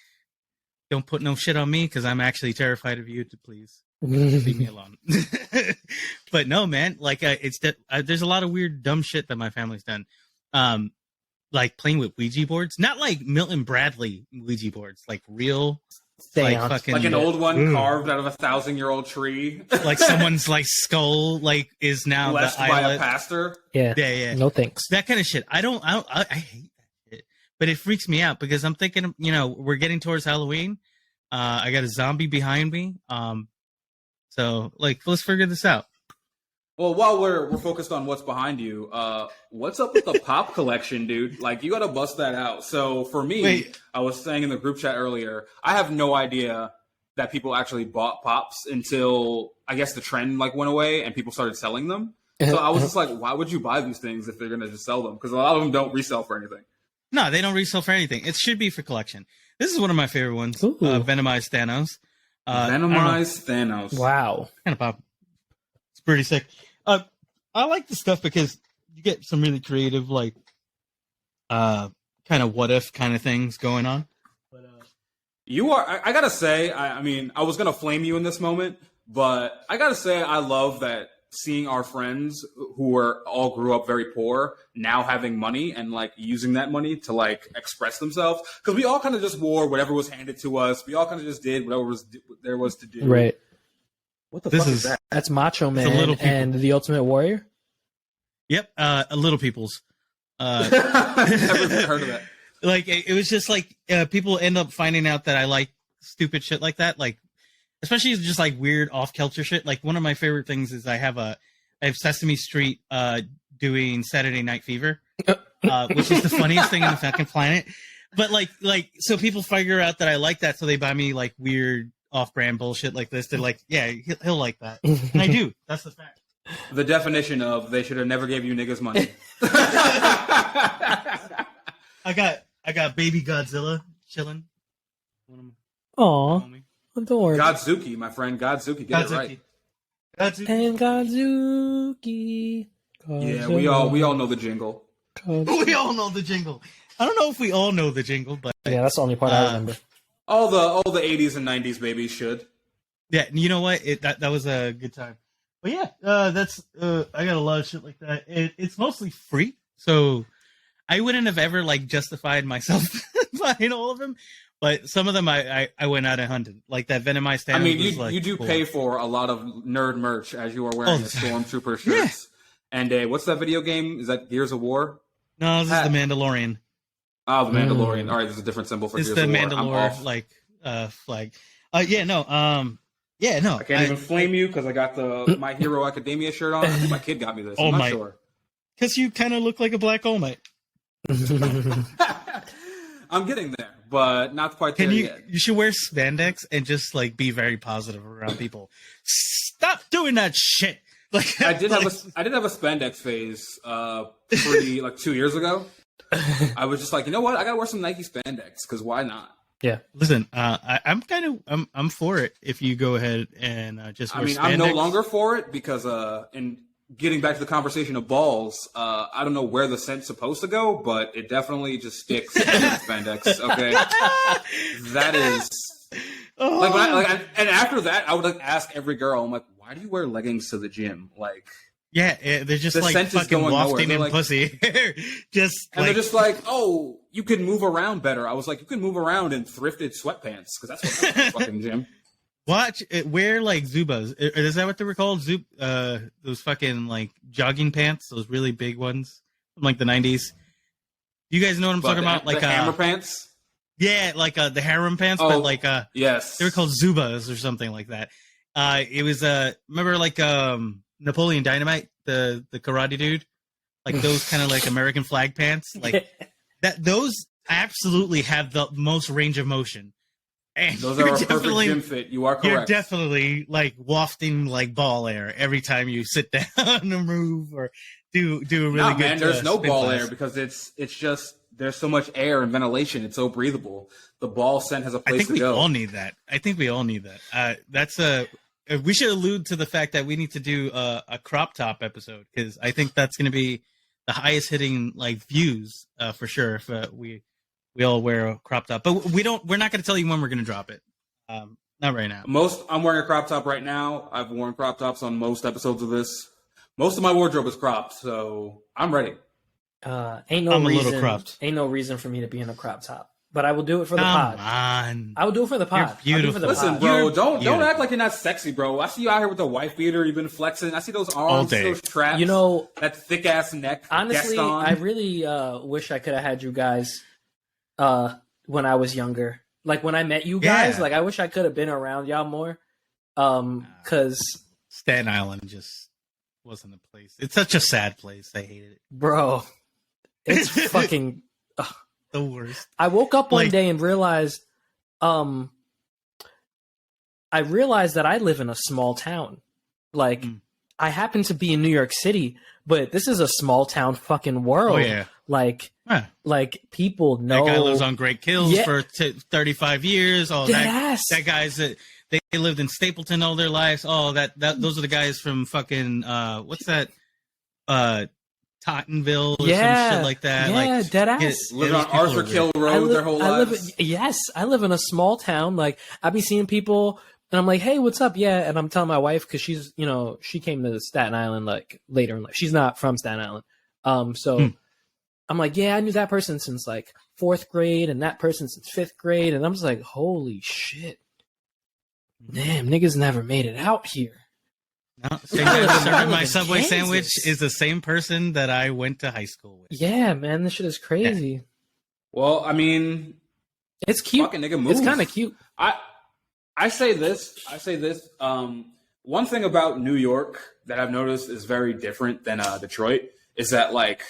Don't put no shit on me because I'm actually terrified of you. To please leave me alone. But no, man. Like there's a lot of weird dumb shit that my family's done. Like playing with Ouija boards, not like Milton Bradley Ouija boards, like real. Like an old one carved out of a 1,000-year-old tree. Like someone's like skull like is now blessed the by islet. a pastor. Yeah. No thanks. That kind of shit. I hate that shit. But it freaks me out because I'm thinking, we're getting towards Halloween. I got a zombie behind me. So like let's figure this out. Well, while we're focused on what's behind you, what's up with the pop collection, dude? Like, you got to bust that out. So for me, I was saying in the group chat earlier, I have no idea that people actually bought pops until I guess the trend like went away and people started selling them. So I was just like, why would you buy these things if they're gonna just sell them? Because a lot of them don't resell for anything. No, they don't resell for anything. It should be for collection. This is one of my favorite ones. Venomized Thanos. Venomized Thanos. Wow. Kind of pop. It's pretty sick. I like the stuff because you get some really creative, like, kind of what if kind of things going on. But you are. I gotta say. I mean, I was gonna flame you in this moment, but I gotta say, I love that seeing our friends who all grew up very poor now having money and like using that money to like express themselves, because we all kind of just wore whatever was handed to us. We all kind of just did whatever there was to do. Right. What the fuck is that? That's Macho Man and the Ultimate Warrior. Yep, Little People's. Never heard of that. Like it was just like people end up finding out that I like stupid shit like that. Like especially just like weird off kilter shit. Like one of my favorite things is I have Sesame Street doing Saturday Night Fever, which is the funniest thing on the fucking planet. But like so people figure out that I like that, so they buy me like weird off-brand bullshit like this. They're like, yeah, he'll like that, and I do. That's the fact. The definition of they should have never gave you niggas money. I got baby Godzilla chilling. Aw, don't worry. Godzuki, my friend, Godzuki, get it right. Godzuki. And Godzuki. Yeah, we all know the jingle. We all know the jingle. I don't know if we all know the jingle, but Yeah, that's the only part I remember. All the 80s and 90s babies should. yeah, you know what? That was a good time. But yeah, that's I got a lot of shit like that. It's mostly free, so I wouldn't have ever like justified myself buying all of them. But some of them I went out and hunted, like that Venomized Stand. I mean, was, like, you do cool. pay for a lot of nerd merch as you are wearing the Stormtrooper shirts. And what's that video game? Is that Gears of War? No, this is the Mandalorian. Oh, the Mandalorian. All right, there's a different symbol for It's Gears the of War. Mandalorian like flag. Yeah, no. I can't even flame you because I got the My Hero Academia shirt on. I think my kid got me this. I'm not sure. Because you kind of look like a black All Might. I'm getting there, but not quite there yet. You should wear spandex and just like be very positive around people. Stop doing that shit. Like I did have a spandex phase pretty like 2 years ago. I was just like, you know what? I gotta wear some Nike spandex because why not? Yeah. Listen, I'm for it if you go ahead and just wear spandex. I'm no longer for it because in getting back to the conversation of balls, I don't know where the scent's supposed to go, but it definitely just sticks in spandex. Okay, that is and after that, I would like ask every girl, I'm like, why do you wear leggings to the gym? Like, yeah, they're just the like scent is fucking going wafting in like, pussy. They're just like, oh, you can move around better. I was like, you can move around in thrifted sweatpants because that's what I wear in the fucking gym. Watch it. Wear like Zubas. Is that what they were called? Those fucking like jogging pants, those really big ones from like the 90s. You guys know what I'm talking about? Like the hammer pants. Yeah, like the harem pants, but like yes, they were called Zubas or something like that. It was remember like Napoleon Dynamite, the karate dude, like those kind of like American flag pants, like that. Those absolutely have the most range of motion. And those are a perfect gym fit. You are correct. You're definitely like wafting like ball air every time you sit down or move or do a really good. Man, there's no ball class. air because it's just there's so much air and ventilation. It's so breathable. The ball scent has a place to go. I think we all need that. That's we should allude to the fact that we need to do a crop top episode because I think that's going to be the highest hitting like views for sure if we all wear a crop top, but we're not going to tell you when we're going to drop it. Not right now. I'm wearing a crop top right now. I've worn crop tops on most episodes of this. Most of my wardrobe is cropped, so I'm ready. Ain't no reason for me to be in a crop top, but I will do it for the pod. On. I will do it for the pod. You're beautiful. Listen, bro, don't act like you're not sexy, bro. I see you out here with the wife beater. You've been flexing. I see those arms, those traps. You know, that thick ass neck. Honestly, Gaston. I really wish I could have had you guys when I was younger. Like when I met you guys, like I wish I could have been around y'all more. Cause Staten Island just wasn't a place. It's such a sad place. I hated it. Bro, it's fucking the worst. I woke up one day and realized that I live in a small town. Like I happen to be in New York City, but this is a small town fucking world. Oh yeah. Like people know that guy lives on Great Kills for 35 years. Oh, that guy's they lived in Stapleton all their lives. Oh, those are the guys from fucking what's that? Tottenville or some shit like that. Yeah, like, dead ass. Living on Arthur Kill Road their whole lives. I live in a small town. Like I be seeing people. And I'm like, hey, what's up? Yeah. And I'm telling my wife because she's, she came to Staten Island like later in life. She's not from Staten Island. So I'm like, yeah, I knew that person since like 4th grade and that person since 5th grade. And I'm just like, holy shit. Damn, niggas never made it out here. No, same guy serving my Subway sandwich is the same person that I went to high school with. Yeah, man, this shit is crazy. Yeah. Well, I mean, it's cute. Fucking nigga, move. It's kind of cute. I say this. One thing about New York that I've noticed is very different than Detroit is that like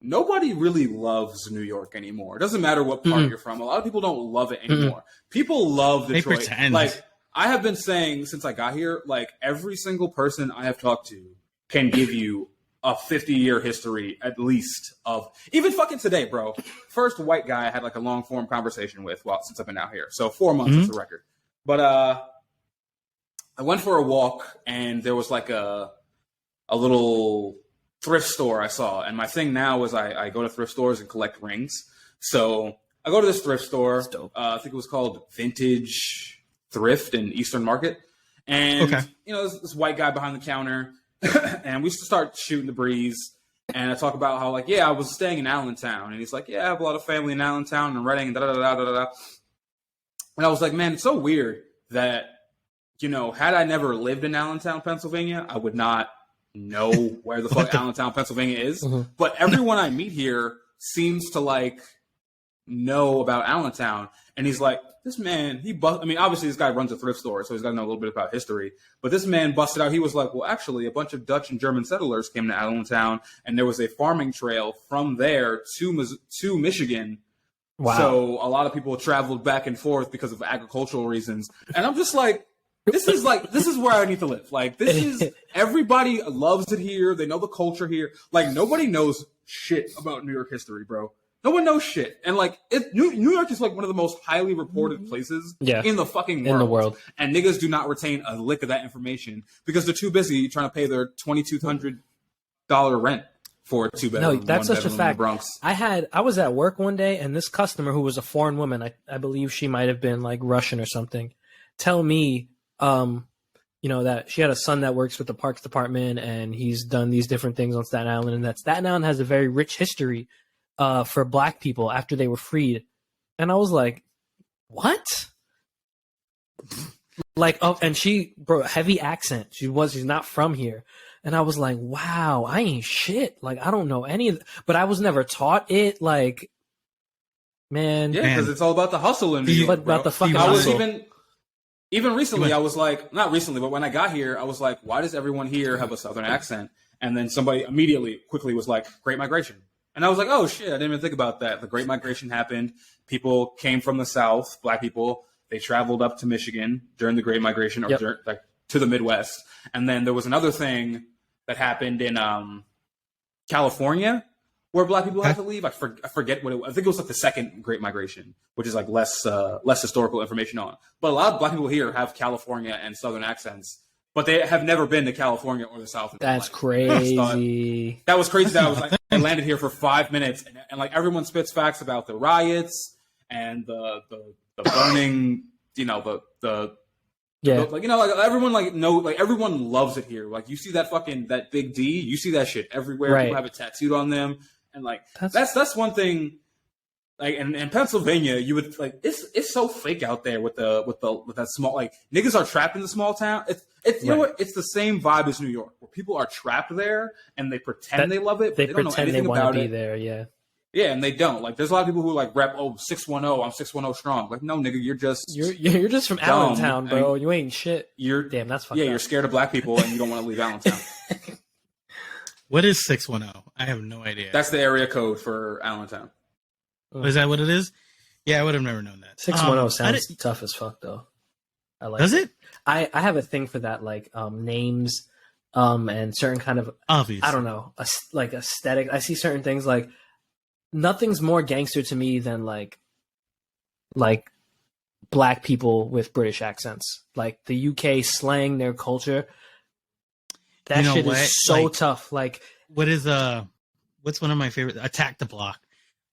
nobody really loves New York anymore. It doesn't matter what part you're from. A lot of people don't love it anymore. People love Detroit. They pretend. Like I have been saying since I got here, like every single person I have talked to can give you a 50-year history at least of even fucking today, bro. First white guy I had like a long form conversation with since I've been out here. So 4 months is the record. But I went for a walk and there was like a little thrift store I saw. And my thing now is I go to thrift stores and collect rings. So I go to this thrift store. I think it was called Vintage Thrift in Eastern Market. And, you know, this white guy behind the counter. And we start shooting the breeze. And I talk about how, like, yeah, I was staying in Allentown. And he's like, yeah, I have a lot of family in Allentown and Reading and da-da-da-da-da-da. And I was like, man, it's so weird that, you know, had I never lived in Allentown, Pennsylvania, I would not know where the fuck Allentown, Pennsylvania is. But everyone I meet here seems to, like, know about Allentown. And he's like, this man, I mean, obviously this guy runs a thrift store, so he's got to know a little bit about history. But this man busted out. He was like, well, actually, a bunch of Dutch and German settlers came to Allentown, and there was a farming trail from there to Michigan. Wow. So a lot of people traveled back and forth because of agricultural reasons. And I'm just like, this is where I need to live. Like, this is, everybody loves it here. They know the culture here. Like, nobody knows shit about New York history, bro. No one knows shit. And like, New York is like one of the most highly reported places in the fucking world. In the world. And niggas do not retain a lick of that information because they're too busy trying to pay their $2,200 rent for a 2-bedroom. No, that's such a fact. In the Bronx. I was at work one day and this customer who was a foreign woman, I believe she might have been like Russian or something, tell me, you know, that she had a son that works with the parks department and he's done these different things on Staten Island, and that Staten Island has a very rich history for Black people after they were freed. And I was like, what? Like, oh, and she, bro, heavy accent. She's not from here. And I was like, wow, I ain't shit. Like, I don't know any of it. But I was never taught it. Like, man. Yeah, because it's all about the hustle in New York, about the fucking I was hustle. even recently, I was like, not recently, but when I got here, I was like, why does everyone here have a Southern accent? And then somebody quickly was like, Great Migration. And I was like, oh shit, I didn't even think about that. The Great Migration happened. People came from the South, Black people. They traveled up to Michigan during the Great Migration, or to the Midwest. And then there was another thing that happened in California where Black people had to leave. I forget what it was. I think it was like the second Great Migration, which is like less historical information on. But a lot of Black people here have California and Southern accents, but they have never been to California or the South. That's crazy. That was crazy. That I was like, I landed here for 5 minutes, and like everyone spits facts about the riots and the burning, you know, like, you know, like everyone loves it here. Like, you see that big D, you see that shit everywhere. Right. People have it tattooed on them, and like that's one thing. Like in Pennsylvania, you would like it's so fake out there with that small, like, niggas are trapped in the small town. It's you know what? It's the same vibe as New York, where people are trapped there and they pretend they love it, but they don't know anything about it. There, yeah. Yeah, and they don't. Like, there's a lot of people who like rep, 610, I'm 610 strong. Like, no, nigga, you're just from Allentown, bro. You ain't shit. Damn, that's fucked up. You're scared of Black people and you don't want to leave Allentown. What is 610? I have no idea. That's the area code for Allentown. Is that what it is? Yeah, I would have never known that. 610 sounds tough as fuck, though. I like. Does it? I have a thing for that, like names, and certain kind of obvious. I don't know, like aesthetic. I see certain things like nothing's more gangster to me than like Black people with British accents, like the UK slang, their culture. That shit is so tough. Like, what's one of my favorite? Attack the Block.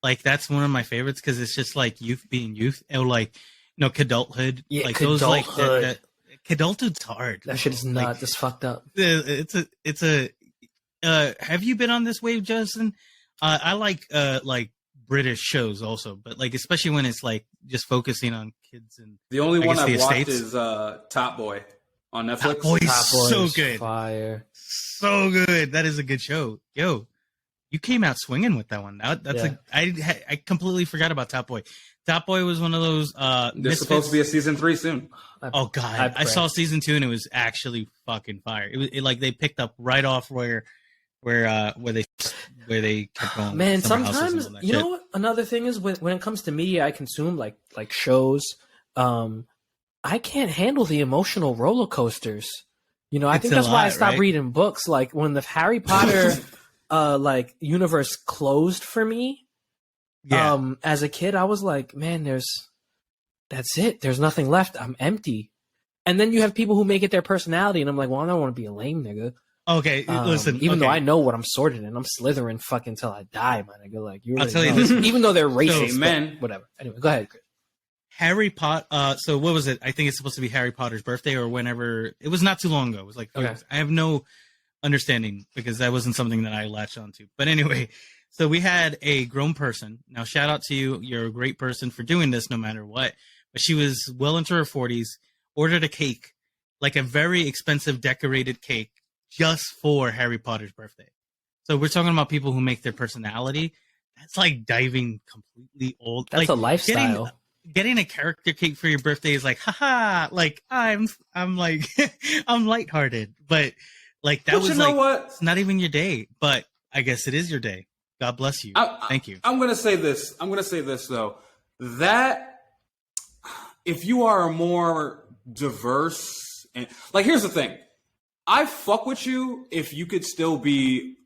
Like, that's one of my favorites because it's just like youth being youth, or like, you know, kidulthood. Yeah, like kidulthood. Those like that kidulthood's hard. That shit is not just fucked up. It's a. Have you been on this wave, Justin? I like British shows also, but like especially when it's like just focusing on kids and the only one I've watched is Top Boy on Netflix. Top Boy is so good, fire, so good. That is a good show, yo. You came out swinging with that one. That's I completely forgot about Top Boy. Top Boy was one of those. There's supposed to be a season 3 soon. Oh God, I saw season 2 and it was actually fucking fire. It like they picked up right off where they kept going. Man, sometimes you know what? Another thing is when it comes to media I consume, like shows, I can't handle the emotional roller coasters. You know, I think that's why I stopped reading books. Like when the Harry Potter like universe closed for me. Yeah. As a kid, I was like, man, that's it. There's nothing left. I'm empty. And then you have people who make it their personality, and I'm like, well, I don't want to be a lame nigga. Okay, listen. Even though I know what I'm sorted in, I'm slithering fucking till I die, my nigga. Like I'll tell you this. Even though they're racist, man, whatever. Anyway, go ahead. Harry Potter. So what was it? I think it's supposed to be Harry Potter's birthday or whenever. It was not too long ago. It was like I have no understanding because that wasn't something that I latched onto. But anyway, so we had a grown person. Now, shout out to you. You're a great person for doing this, no matter what. But she was well into her 40s. Ordered a cake, like a very expensive decorated cake, just for Harry Potter's birthday. So we're talking about people who make their personality. That's like diving completely old. That's like a lifestyle. Getting a character cake for your birthday is like, haha, like I'm like I'm lighthearted. But like that was you know what? It's not even your day, but I guess it is your day. God bless you. Thank you. I'm gonna say this though. That if you are a more diverse and like here's the thing, I fuck with you if you could still be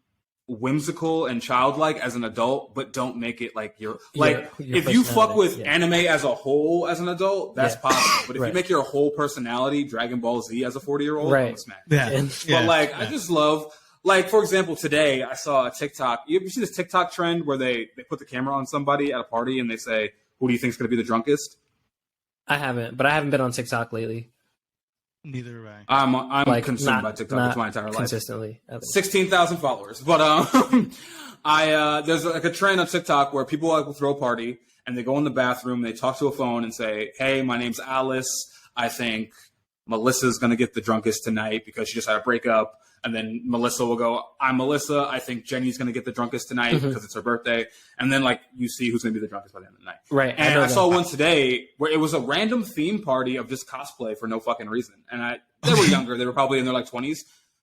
whimsical and childlike as an adult, but don't make it like your if you fuck with anime as a whole as an adult, that's possible. But if you make your whole personality Dragon Ball Z as a 40-year-old, I'm a smack. I just love, like, for example, today I saw a TikTok. You see this TikTok trend where they put the camera on somebody at a party and they say, who do you think is going to be the drunkest? I haven't, but I haven't been on TikTok lately. Neither have I. I'm like consumed by TikTok my entire life. Consistently. 16,000 followers. But there's like a trend on TikTok where people like will throw a party and they go in the bathroom, they talk to a phone and say, hey, my name's Alice. I think Melissa's going to get the drunkest tonight because she just had a breakup. And then Melissa will go, I'm Melissa. I think Jenny's going to get the drunkest tonight because it's her birthday. And then, like, you see who's going to be the drunkest by the end of the night. Right. And I saw one today where it was a random theme party of just cosplay for no fucking reason. And they were younger. They were probably in their, like, 20s.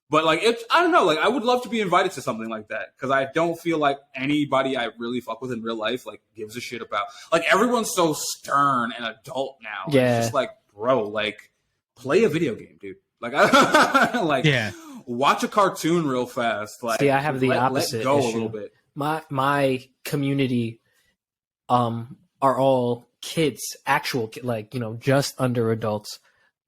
But, like, I don't know. Like, I would love to be invited to something like that because I don't feel like anybody I really fuck with in real life, like, gives a shit about. Like, everyone's so stern and adult now. Yeah. It's just like, bro, like, play a video game, dude. Like, watch a cartoon real fast. Like, see, I have the opposite. Let go issue. a little bit. My community, are all kids, actual like just under adults,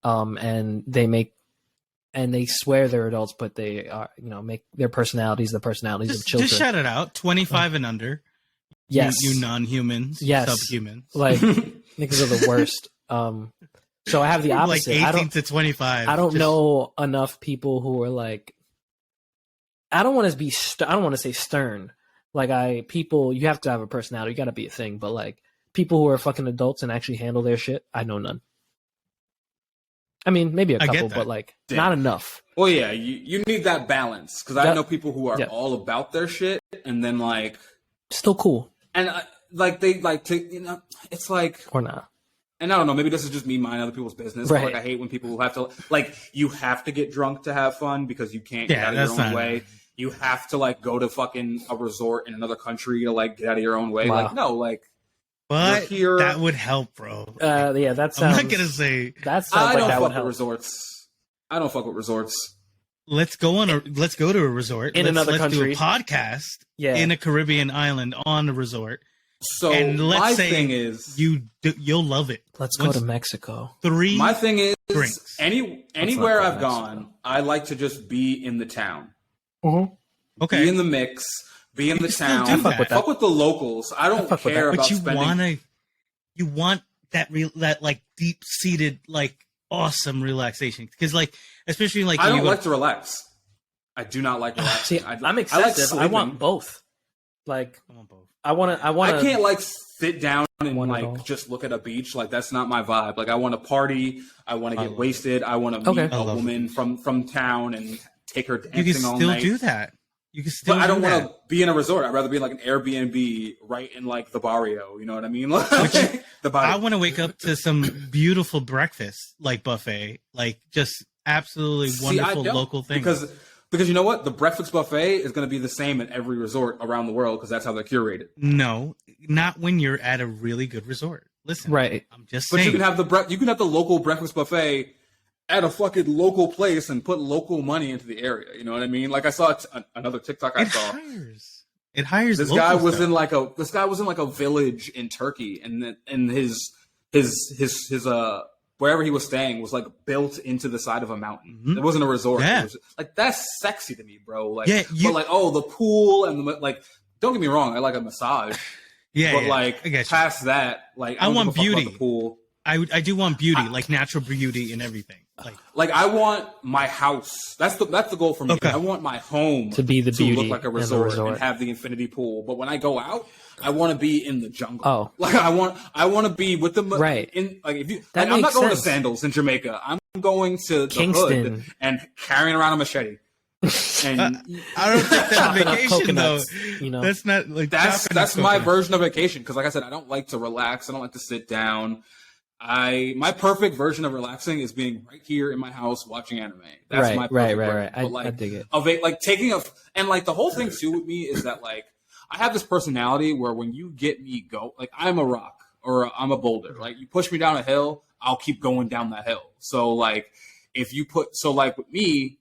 and they swear they're adults, but they are make their personalities the personalities of children. Just shout it out, 25 and under. Yes, you non-humans, subhumans. Like niggas are the worst. So I have the opposite. Like 18 to 25. I don't know enough people who are like. I don't want to be. I don't want to say stern. Like people, you have to have a personality. You got to be a thing. But like people who are fucking adults and actually handle their shit, I know none. I mean, maybe a couple, but like not enough. Well, yeah, you need that balance because I know people who are all about their shit and then like still cool and like they like to it's like or not. And I don't know, maybe this is just me minding other people's business. Right. But like I hate when people who have to like you have to get drunk to have fun because you can't get out of your own way. You have to like go to fucking a resort in another country to like get out of your own way. Wow. Like no, like but here. That would help, bro. Yeah, that sounds. I'm not gonna say that sounds like that would help. Resorts. I don't fuck with resorts. Let's go to a resort in another country. Do a podcast in a Caribbean island on a resort. So and let's my say thing is you'll love it. Let's go to Mexico. 3 My thing is drinks. Anywhere I've gone, I like to just be in the town. Okay. Be in the mix. Be in the town. Fuck with the locals. I don't care about spending. You want that like deep seated like awesome relaxation because like especially like I don't like to relax. I do not like relaxing. See, I'm excessive. I want both. Like I want both. I want to. I can't like sit down and like just look at a beach. Like that's not my vibe. Like I want to party. I want to get wasted. I want to meet a woman from town and take her dancing all night. You can still do that. You can still. But I don't do want that. to be in a resort. I'd rather be in like an Airbnb right in like the barrio. You know what I mean? Like, the barrio. I want to wake up to some beautiful breakfast, like buffet, like just absolutely wonderful local things. Because you know what? The breakfast buffet is going to be the same at every resort around the world because that's how they're curated. No, not when you're at a really good resort. Listen, Right. I'm just But saying. you can have the local breakfast buffet at a fucking local place and put local money into the area. You know what I mean? Like I saw another TikTok I saw. It hires. This local guy was stuff. in like a village in Turkey, and his wherever he was staying was like built into the side of a mountain. Mhm. It wasn't a resort. Yeah. It was, like that's sexy to me, bro. Like, Yeah, but like, oh, the pool and like, don't get me wrong, I like a massage. Yeah, but yeah, like I get you. past that, like I don't want give a fuck about beauty. the pool. I do want beauty, like natural beauty and everything. Like I want my house. That's the goal for me. Okay. I want my home To be the beauty look like a and the resort, resort. and have the infinity pool. But when I go out, I want to be in the jungle. Oh. Like I want to be with the Right. In like if you, That like, I'm not makes going to sense. Sandals in Jamaica. I'm going to the Kingston. hood and carrying around a machete. And I don't think that's Chopping up vacation though. coconuts, you know? That's not like that's chopping up my coconuts. version of vacation. Because like I said, I don't like to relax. I don't like to sit down. My perfect version of relaxing is being right here in my house watching anime. That's my perfect version. I, But, like, I dig it. like taking and like the whole thing too with me is that like I have this personality where when you get me like I'm a rock or I'm a boulder. Like you push me down a hill, I'll keep going down that hill. So like if you like with me,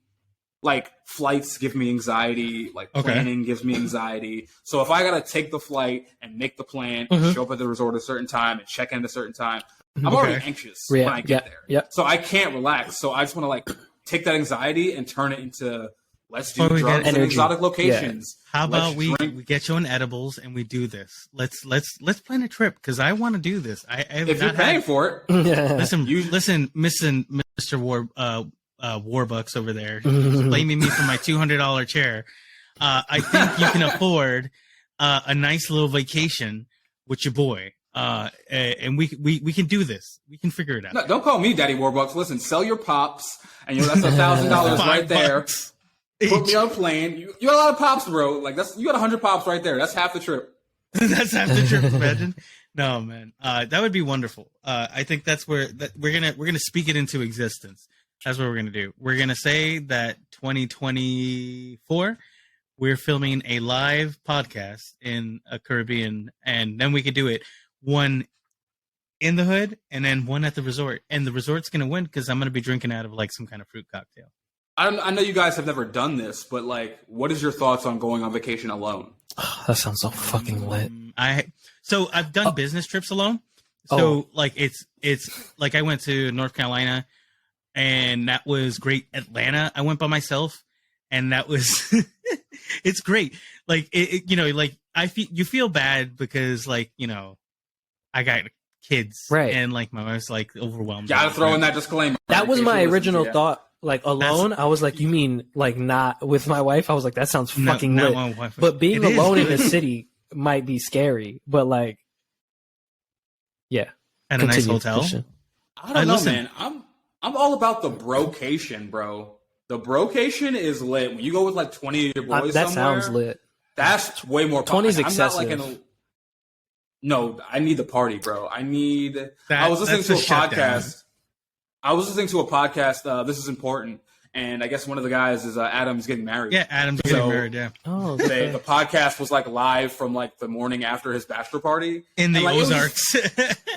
like flights give me anxiety, like Okay. planning gives me anxiety. So if I gotta take the flight and make the plan, Mhm. and show up at the resort at a certain time and check in at a certain time, I'm Okay. already anxious Yeah, when I get yeah, there. yeah. So I can't relax. So I just want to like take that anxiety and turn it into let's do Oh, we drugs got in energy. exotic locations. How about Let's drink. we get you on edibles and we do this? Let's plan a trip because I want to do this. I have If you're not paying had, for it, listen, You- listen, Mr. Warbucks over there, blaming me for my $200 chair. I think you can afford a nice little vacation with your boy, and we can do this. We can figure it out. no, don't call me Daddy Warbucks. Listen, sell your pops, and that's $1,000 right there. $5 Put each. me on a plane. You got a lot of pops, bro. Like you got 100 pops right there. That's half the trip. That's half the trip. Imagine. No, man, that would be wonderful. I think that's where we're gonna speak it into existence. That's what we're gonna do. We're gonna say that 2024, we're filming a live podcast in a Caribbean, and then we could do it one in the hood and then one at the resort, and the resort's gonna win because I'm gonna be drinking out of like some kind of fruit cocktail. I know you guys have never done this, but like, what is your thoughts on going on vacation alone? That sounds so fucking lit. So I've done business trips alone. So like it's like I went to North Carolina, and that was great. Atlanta, I went by myself, and that was it's great. Like like you feel bad because like I got kids, Right. and like my wife's like overwhelmed. Gotta throw in that disclaimer. That was In case my you listen original to it. thought. Like alone, I was like, you mean like not with my wife? I was like, that sounds fucking lit. But being It is. alone in a city might be scary. But like, yeah. at a nice Continue, hotel. Christian. I don't know, Listen. man. I'm all about the brocation, bro. The brocation is lit. When you go with like 20 of your boys That somewhere, sounds lit. that's way more. 20 is I'm not like excessive. no, I need the party, bro. I need. That- I was listening that's to a a shutdown. podcast. I was listening to a podcast. This is important, and I guess one of the guys is Adam's getting married. Yeah, Adam's getting So- married. Yeah, Oh, The podcast was like live from like the morning after his bachelor party in the And, like, it was- Ozarks.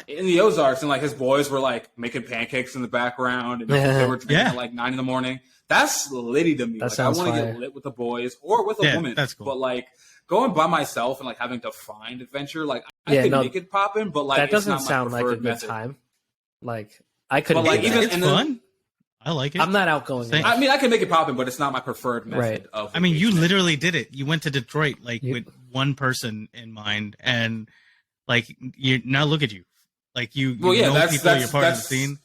in the Ozarks, and like his boys were like making pancakes in the background, and they were drinking Yeah. at like 9 a.m. That's litty to me. That Like, I sounds want to fire. get lit with the boys or with a Yeah, woman. that's cool. But like going by myself and like having to find adventure, like I Yeah, can no, make it poppin', but like that it's doesn't not my sound like a preferred good method. time. Like, I couldn't But, like, do that. even- It's and then- fun. I like it. I'm not outgoing. Same. enough. I mean, I can make it poppin', but it's not my preferred method Right. of. I mean, you vacationing. literally did it. You went to Detroit like You- with one person in mind, and like you now look at you, like you Well, yeah, know that's people. You're that's part of the that's scene.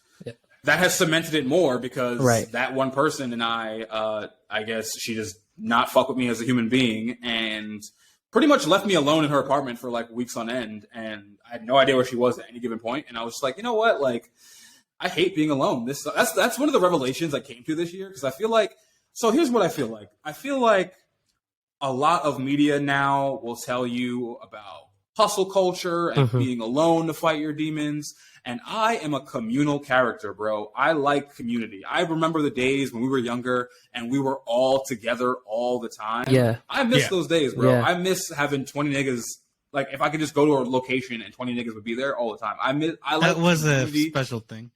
that has cemented it more because Right. that one person and I guess she does not fuck with me as a human being and pretty much left me alone in her apartment for like weeks on end. And I had no idea where she was at any given point. And I was just like, you know what? Like, I hate being alone. That's one of the revelations I came to this year because I feel like, so here's what I feel like. I feel like a lot of media now will tell you about hustle culture and being alone to fight your demons. And I am a communal character, bro. I like community. I remember the days when we were younger and we were all together all the time. Yeah. I miss those days, bro. Yeah. I miss having 20 niggas. Like, if I could just go to a location and 20 niggas would be there all the time. I like that was community. a special thing.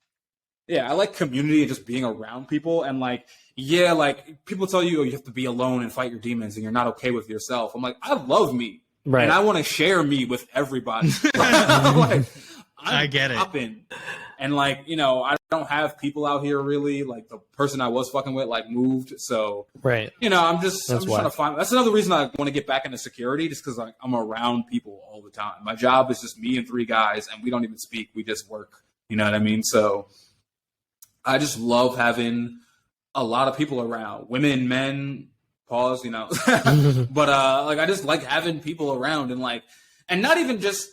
Yeah, I like community and just being around people. And like, yeah, like people tell you, oh, you have to be alone and fight your demons and you're not okay with yourself. I'm like, I love me. Right. And I want to share me with everybody. Like, I get it. Popping. And like, you know, I don't have people out here really. Like the person I was fucking with like moved. So, Right. you know, I'm just That's trying to find. That's another reason I want to get back into security, just because I'm around people all the time. My job is just me and 3 guys, and we don't even speak. We just work. You know what I mean? So I just love having a lot of people around, women, men. Pause. You know, but like I just like having people around, and like, and not even just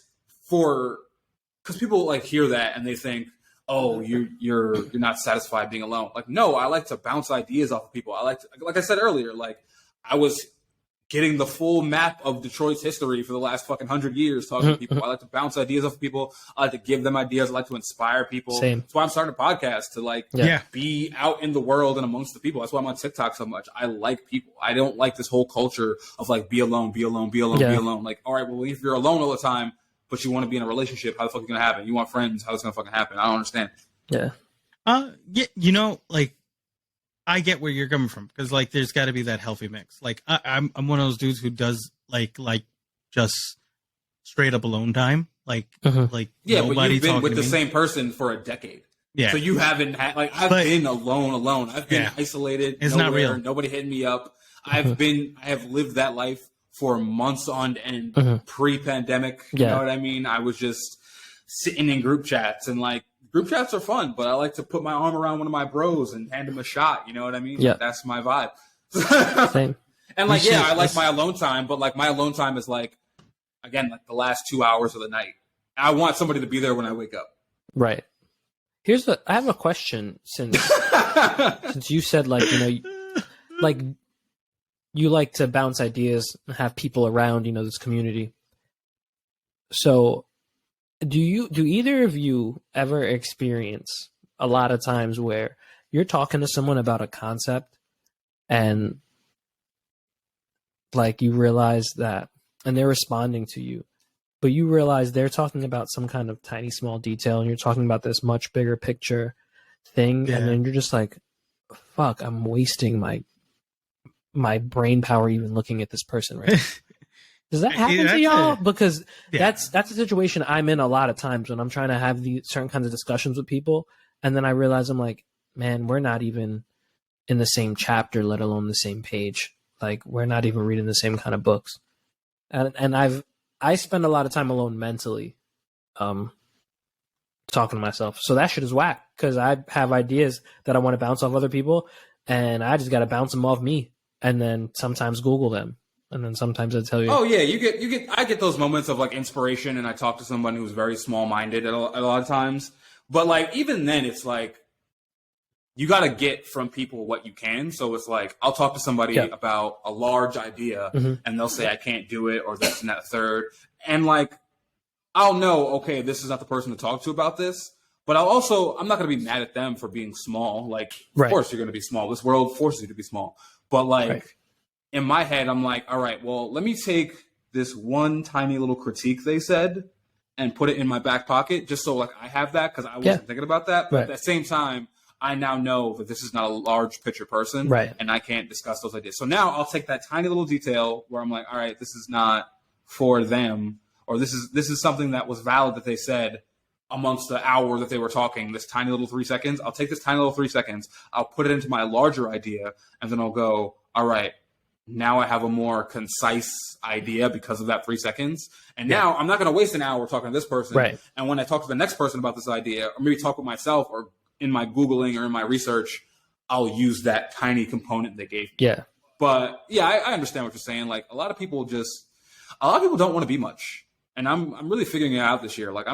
for, because people like hear that and they think, oh, you're not satisfied being alone. Like, no, I like to bounce ideas off of people. I like I said earlier, like I was getting the full map of Detroit's history for the last fucking 100 years talking to people. I like to bounce ideas off of people. I like to give them ideas. I like to inspire people. Same. That's why I'm starting a podcast, to like be out in the world and amongst the people. That's why I'm on TikTok so much. I like people. I don't like this whole culture of like be alone, be alone, be alone, be alone. Like, all right, well, if you're alone all the time, but you want to be in a relationship, how the fuck is it gonna happen? You want friends, how it's gonna fucking happen? I don't understand. Yeah. Yeah, you know, like I get where you're coming from, because like there's got to be that healthy mix. Like I'm one of those dudes who does like just straight up alone time. Like like yeah, but you've been with the me. same person for a decade. Yeah. So you haven't had like I've been alone. I've been isolated. It's nowhere, not real. Nobody hitting me up. I have lived that life for months on end pre-pandemic. You know what I mean? I was just sitting in group chats, and like group chats are fun, but I like to put my arm around one of my bros and hand him a shot. You know what I mean? Yeah. Like, that's my vibe. Same. And like, I like my alone time, but like my alone time is like, again, like the last 2 hours of the night. I want somebody to be there when I wake up. Right. I have a question, since you said like, you know, like you like to bounce ideas and have people around, you know, this community. So do either of you ever experience a lot of times where you're talking to someone about a concept and like you realize that, and they're responding to you, but you realize they're talking about some kind of tiny small detail and you're talking about this much bigger picture thing, and then you're just like, fuck, I'm wasting my brain power even looking at this person right now. Does that happen to y'all? Because that's a situation I'm in a lot of times when I'm trying to have these certain kinds of discussions with people, and then I realize I'm like, man, we're not even in the same chapter, let alone the same page. Like, we're not even reading the same kind of books. And I spend a lot of time alone mentally, talking to myself. So that shit is whack, because I have ideas that I want to bounce off other people, and I just got to bounce them off me, and then sometimes Google them. And then sometimes I tell you, oh yeah, I get those moments of like inspiration, and I talk to someone who's very small minded at a lot of times. But like even then, it's like you got to get from people what you can. So it's like I'll talk to somebody about a large idea, and they'll say I can't do it, or this and that third, and like I'll know, okay, this is not the person to talk to about this. But I'm not going to be mad at them for being small. Like, of course you're going to be small. This world forces you to be small. But like. In my head, I'm like, all right, well, let me take this one tiny little critique they said and put it in my back pocket, just so like I have that, because I wasn't thinking about that. But at the same time, I now know that this is not a large picture person, and I can't discuss those ideas. So now I'll take that tiny little detail where I'm like, all right, this is not for them, or this is something that was valid that they said amongst the hour that they were talking, this tiny little 3 seconds. I'll take this tiny little 3 seconds, I'll put it into my larger idea, and then I'll go, all right, now I have a more concise idea because of that 3 seconds. And now I'm not going to waste an hour talking to this person. Right. And when I talk to the next person about this idea, or maybe talk with myself, or in my Googling or in my research, I'll use that tiny component they gave me. Yeah. But yeah, I understand what you're saying. Like a lot of people don't want to be much. And I'm really figuring it out this year. Like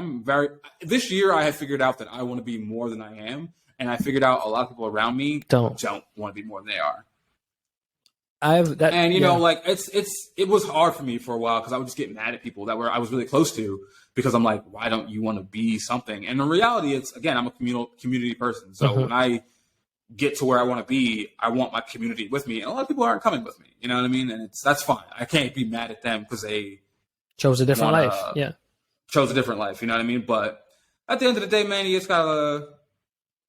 this year I have figured out that I want to be more than I am. And I figured out a lot of people around me don't want to be more than they are. And you know, like it was hard for me for a while because I would just get mad at people that I was really close to because I'm like, why don't you want to be something? And in reality, it's again, I'm a community person, so when I get to where I want to be, I want my community with me, and a lot of people aren't coming with me. You know what I mean? And that's fine. I can't be mad at them because they chose a different life. Yeah, chose a different life. You know what I mean? But at the end of the day, man, you just gotta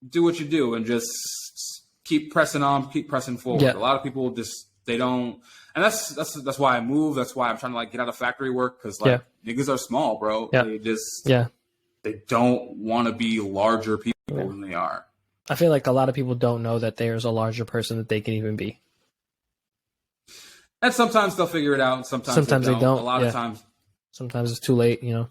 do what you do and just keep pressing on, keep pressing forward. Yeah. A lot of people just they don't, and that's why I move. That's why I'm trying to like get out of factory work because like niggas are small, bro. Yeah. They don't want to be larger people than they are. I feel like a lot of people don't know that there's a larger person that they can even be. And sometimes they'll figure it out, and sometimes they don't. A lot of times. Sometimes it's too late, you know.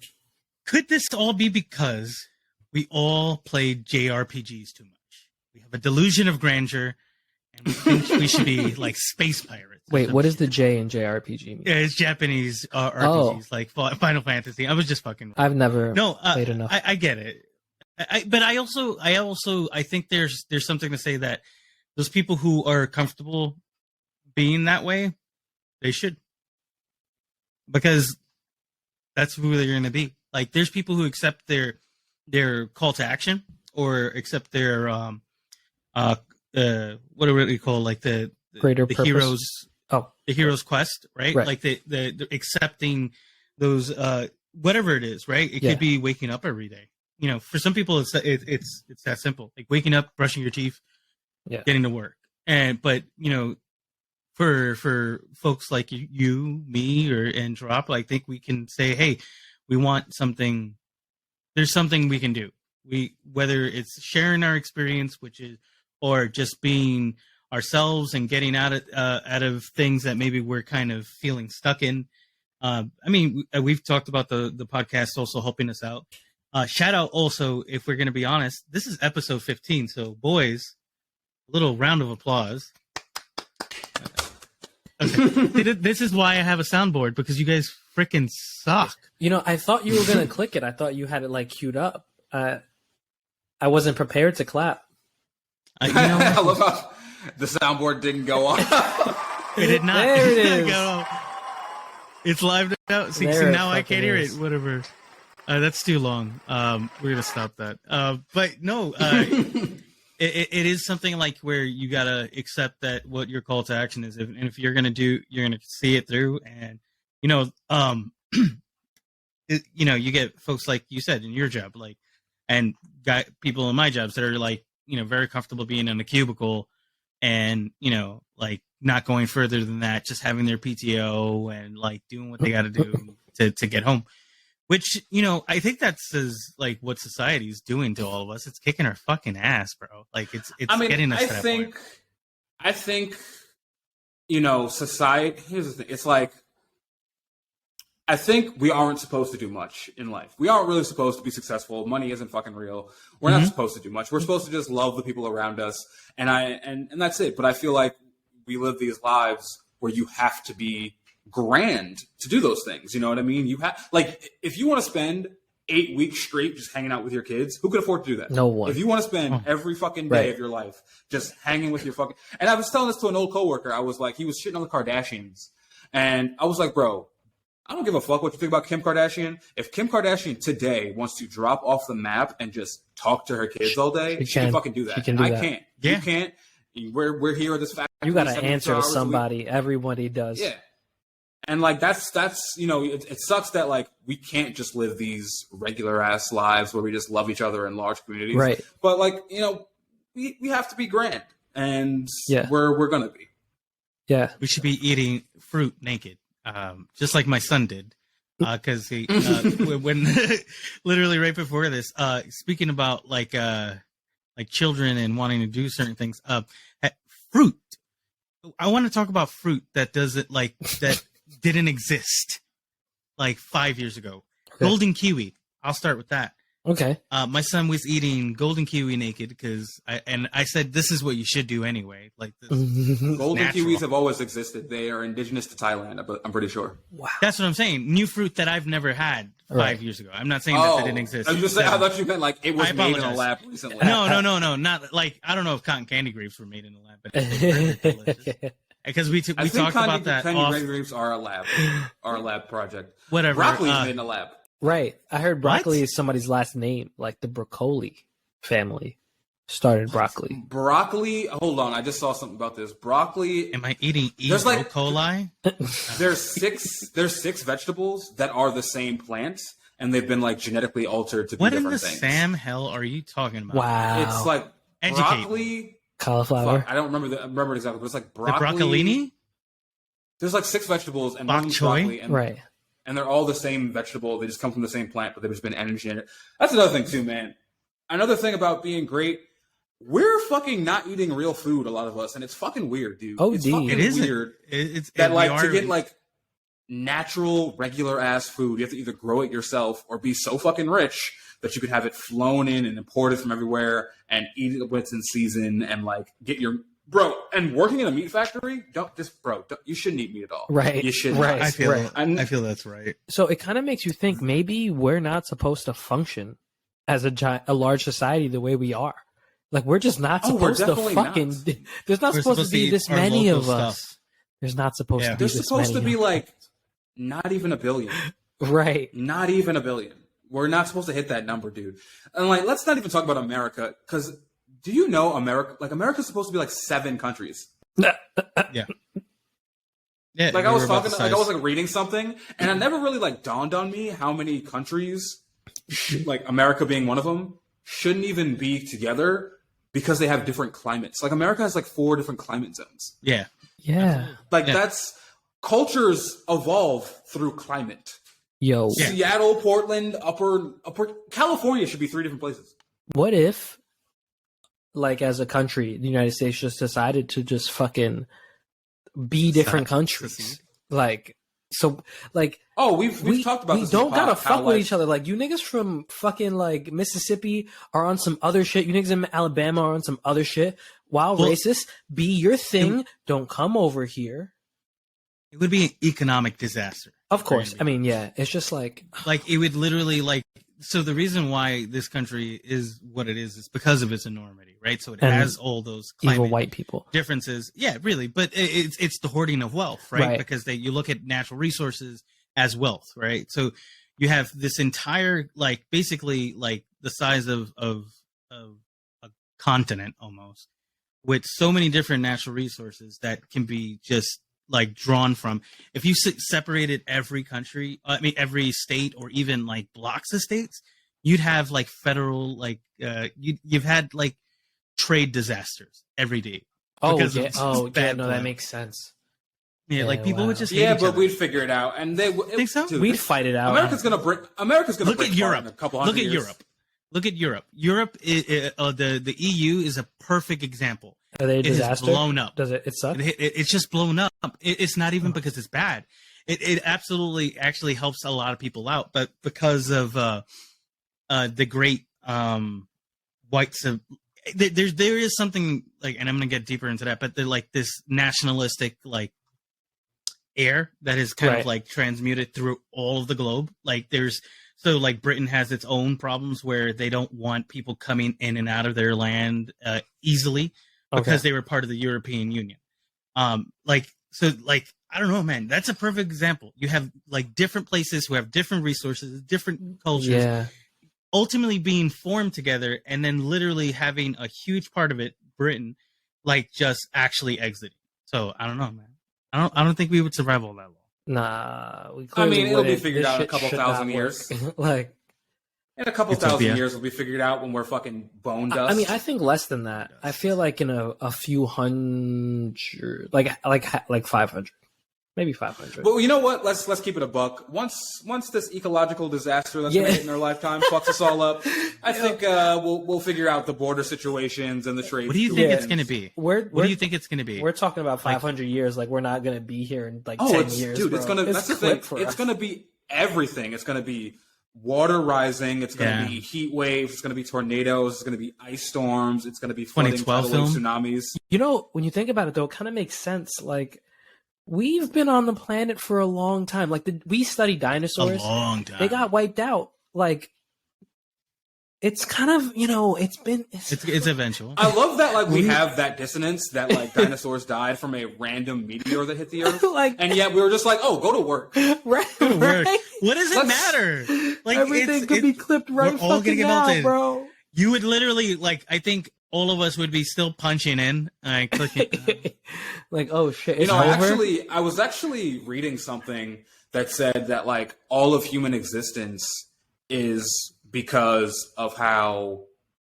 Could this all be because we all played JRPGs too much? We have a delusion of grandeur, and we think we should be like space pirates. Wait, what is the J in JRPG mean? Yeah, it's Japanese RPGs, like Final Fantasy. I was just fucking. I've never played enough. I get it, but I also think there's something to say that those people who are comfortable being that way, they should, because that's who they're going to be. Like, there's people who accept their call to action or accept their what do we call like the greater the purpose. The hero's quest, right? Like the accepting those whatever it is, right? It could be waking up every day. You know, for some people it's that simple. Like waking up, brushing your teeth, getting to work. But you know, for folks like you, me, and Drop, I think we can say, hey, we want something. There's something we can do. Whether it's sharing our experience, or just being ourselves and getting out of things that maybe we're kind of feeling stuck in. I mean, we've talked about the podcast also helping us out. Shout out also, if we're going to be honest, this is episode 15. So boys, a little round of applause. Okay. This is why I have a soundboard, because you guys freaking suck. You know, I thought you were going to click it. I thought you had it like queued up. I wasn't prepared to clap. You know, I love how the soundboard didn't go on. It did not. There it is. It's live now. See, now I can't hear it. Whatever. That's too long. We're gonna stop that. But no, it is something like where you gotta accept that what your call to action is, and if you're gonna you're gonna see it through. And you know, you get folks like you said in your job, like, and people in my jobs that are like, you know, very comfortable being in a cubicle and, you know, like not going further than that, just having their PTO and like doing what they got to do to get home, which, you know, I think that's like what society's doing to all of us. It's kicking our fucking ass, bro. Like it's getting us to that point. I think, you know, society, here's the thing. It's like, I think we aren't supposed to do much in life. We aren't really supposed to be successful. Money isn't fucking real. We're not supposed to do much. We're supposed to just love the people around us, and that's it. But I feel like we live these lives where you have to be grand to do those things. You know what I mean? You have, like, if you want to spend 8 weeks straight just hanging out with your kids, who could afford to do that? No one. If you want to spend every fucking day of your life just hanging with your fucking, and I was telling this to an old coworker. I was like, he was shitting on the Kardashians, and I was like, bro, I don't give a fuck what you think about Kim Kardashian. If Kim Kardashian today wants to drop off the map and just talk to her kids all day, she can fucking do that. I can't. Yeah. You can't. We're here at this factory. You got to answer to somebody. Everybody does. Yeah. And like that's you know, it sucks that like we can't just live these regular ass lives where we just love each other in large communities. Right. But like, you know, we have to be grand, and Yeah. we're gonna be. Yeah. We should be eating fruit naked. Just like my son did, because he when literally right before this, speaking about like children and wanting to do certain things, fruit. I want to talk about fruit that doesn't that didn't exist like 5 years ago. Okay. Golden kiwi. I'll start with that. Okay. My son was eating golden kiwi naked because I said this is what you should do anyway. Like this Golden natural. kiwis have always existed. They are indigenous to Thailand, but I'm pretty sure. Wow. That's what I'm saying. New fruit that I've never had 5 years ago. I'm not saying that they didn't exist. I was just saying, I thought you meant like it was made in a lab recently. No. Not like, I don't know if cotton candy grapes were made in a lab, but they're delicious. because we I think talked about that. Candy grapes are a lab project. Whatever. Broccoli is made in a lab. Right. I heard broccoli What? is somebody's last name, like the broccoli family started broccoli. Broccoli. Hold on, I just saw something about this. Broccoli. Am I eating There's E. like- coli? There's six vegetables that are the same plant, and they've been like genetically altered to be What in different the things. Sam hell are you talking about? Wow. It's like Educate broccoli. Cauliflower. Fuck, I don't remember it exactly, but it's like The broccoli. broccolini? There's like 6 vegetables and Bok one choy? broccoli, and, Right. and they're all the same vegetable. They just come from the same plant, but they've just been engineered. That's another thing too, man. Another thing about being great, we're fucking not eating real food, a lot of us, and it's fucking weird, dude. Oh, it's D. fucking It isn't. weird It's that we like are- to get like natural, regular ass food, you have to either grow it yourself or be so fucking rich that you could have it flown in and imported from everywhere and eat it when it's in season and like get your bro. And working in a meat factory, you shouldn't eat meat at all. Right. You shouldn't. Right. I feel right. I feel that's right. So it kind of makes you think maybe we're not supposed to function as a large society the way we are. Like we're just not Oh, we're supposed to definitely fucking. not. There's not We're supposed to be eat this our many local of us. stuff. There's not supposed Yeah. to be There's this supposed to many be of like not even a billion. us. Right. Not even a billion. We're not supposed to hit that number, dude. And like, let's not even talk about America, because do you know America? Like, America's supposed to be like 7 countries. Yeah. Like we I was were about talking, the like I was size. like reading something, and it never really like dawned on me how many countries, like America being one of them, shouldn't even be together because they have different climates. Like America has like 4 different climate zones. Yeah. Yeah. Like Yeah. that's cultures evolve through climate. Yo. Yeah. Seattle, Portland, upper California should be 3 different places. What if, like, as a country, the United States just decided to just fucking be different countries? secede. Like, so, like, Oh, we've talked about we this. in the don't gotta pod, how, fuck with like, each other. Like, you niggas from fucking like Mississippi are on some other shit. You niggas in Alabama are on some other shit. While Well- racist, be your thing. Don't come over here. It would be an economic disaster. Of course. Right. I mean, yeah. It's just like, Like it would literally like so the reason why this country is what it is because of its enormity, right? So it And has all those evil climate white people. differences. Yeah, really, but it's the hoarding of wealth, right? Right. Because you look at natural resources as wealth, right? So you have this entire like basically like the size of a continent almost with so many different natural resources that can be just like drawn from. If you separated every country, I mean every state or even like blocks of states, you'd have like federal like you've had like trade disasters every day. Oh, Because yeah. of just Oh, yeah. bad No, blood. that makes sense. Yeah, like Yeah, people wow. would just hate Yeah, each but other. we'd figure it out, and they Think so? dude, We'd fight it out. America's gonna break. America's gonna Look break at apart Europe. in a couple Look hundred at years. Europe. Look at Europe. Europe, the EU is a perfect example. Are they a It has disaster? blown up. Does it suck? It's just blown up. It's not even because it's bad. It absolutely actually helps a lot of people out, but because of the great whites of there is something like, and I'm gonna get deeper into that, but they're like this nationalistic like air that is kind Right. of like transmuted through all of the globe. Like there's so like Britain has its own problems where they don't want people coming in and out of their land easily because they were part of the European Union. Like so like I don't know, man. That's a perfect example. You have like different places who have different resources, different cultures, Yeah. ultimately being formed together, and then literally having a huge part of it, Britain, like just actually exiting. So I don't know, man. I don't think we would survive all that long. Nah. We I clearly mean, it'll be wouldn't. figured This out in a shit couple should thousand not years. work. Like, In a couple Utopia. thousand years, it'll be figured out when we're fucking bone dust. I mean, I think less than that. I feel like in a few hundred, like 500, maybe 500. But you know what? Let's keep it a buck. Once this ecological disaster that's gonna Yeah. hit in our lifetime fucks us all up, I think we'll figure out the border situations and the trade. What do you think Yeah. it's going to be? What What do you think it's going to be? We're talking about 500 years. Like we're not gonna be here in like Oh, 10 it's years, dude. bro. It's gonna. That's the thing. clipped for It's us. gonna be everything. It's gonna be water rising. It's gonna Yeah. be heat waves. It's gonna be tornadoes. It's gonna be ice storms. It's gonna be flooding, 2012 tidal waves, film? tsunamis. You know, when you think about it, though, it kind of makes sense. Like we've been on the planet for a long time. Like we study a dinosaurs. long time. They got wiped out. Like it's kind of, It's eventual. I love that like we have that dissonance that like dinosaurs died from a random meteor that hit the earth, Like- and yet we were just like, oh, go to work. right, Go to work. right? What does it Let's- matter? Like Everything could be clipped right we're all gonna fucking get now, melted. bro. You would literally like. I think all of us would be still punching in, clicking. Like, oh shit, You it's know, over. I was actually reading something that said that like all of human existence is because of how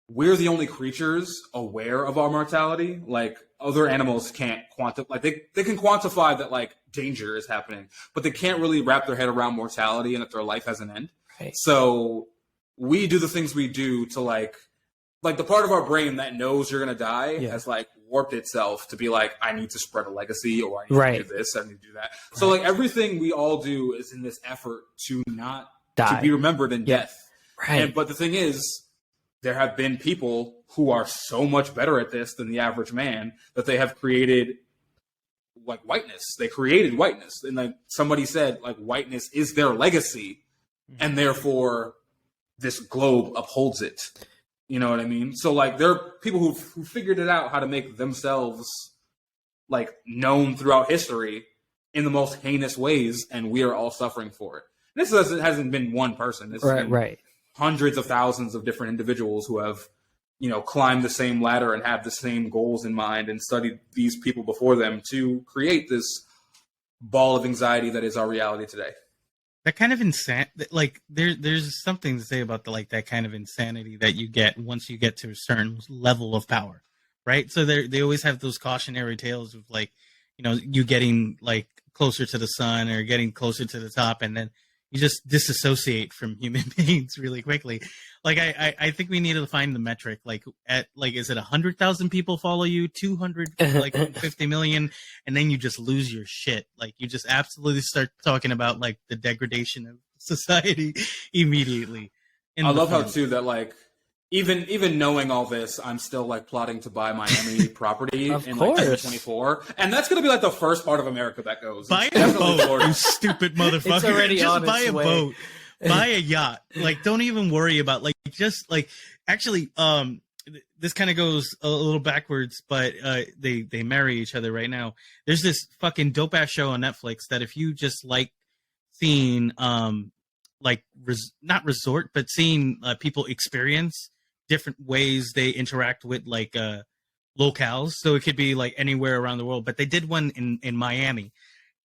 we're the only creatures aware of our mortality. Like other animals can't quantify, like they can quantify that like danger is happening, but they can't really wrap their head around mortality and that their life has an end. Right. So we do the things we do to like the part of our brain that knows you're gonna die has like warped itself to be like, I need to spread a legacy, or I need to do this, I need to do that. So like everything we all do is in this effort to not Die. to be remembered in death. Right. But the thing is, there have been people who are so much better at this than the average man that they have created like whiteness. They created whiteness. And like somebody said, like whiteness is their legacy, and therefore this globe upholds it. You know what I mean? So like there are people who figured it out how to make themselves like known throughout history in the most heinous ways, and we are all suffering for it. This hasn't been one person. This has been hundreds of thousands of different individuals who have, you know, climbed the same ladder and have the same goals in mind and studied these people before them to create this ball of anxiety that is our reality today. That kind of like there's something to say about that kind of insanity that you get once you get to a certain level of power, right? So they always have those cautionary tales of like, you know, you getting like closer to the sun or getting closer to the top, and then you just disassociate from human beings really quickly. Like I think we need to find the metric. Like is it 100,000 people follow you, 250 million, and then you just lose your shit. Like you just absolutely start talking about like the degradation of society immediately. I love how too that like even knowing all this, I'm still like plotting to buy Miami property in like 2024, and that's gonna be like the first part of America that goes. Buy a boat, you stupid motherfucker! It's already just on buy its a way. boat, buy a yacht. Like, don't even worry about just actually. This kind of goes a little backwards, but they marry each other right now. There's this fucking dope ass show on Netflix that if you just like seeing not resort, but seeing people experience different ways they interact with locales. So it could be like anywhere around the world, but they did one in Miami,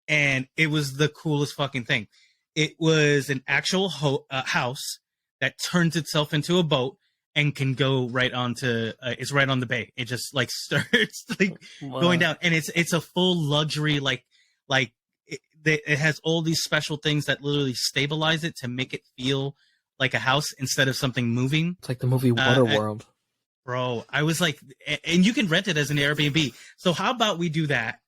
and it was the coolest fucking thing. It was an actual house that turns itself into a boat and can go right onto it's right on the bay. It just like starts going down, and it's a full luxury it has all these special things that literally stabilize it to make it feel like a house instead of something moving. It's like the movie Waterworld. Bro, I was like, and you can rent it as an Airbnb. So how about we do that?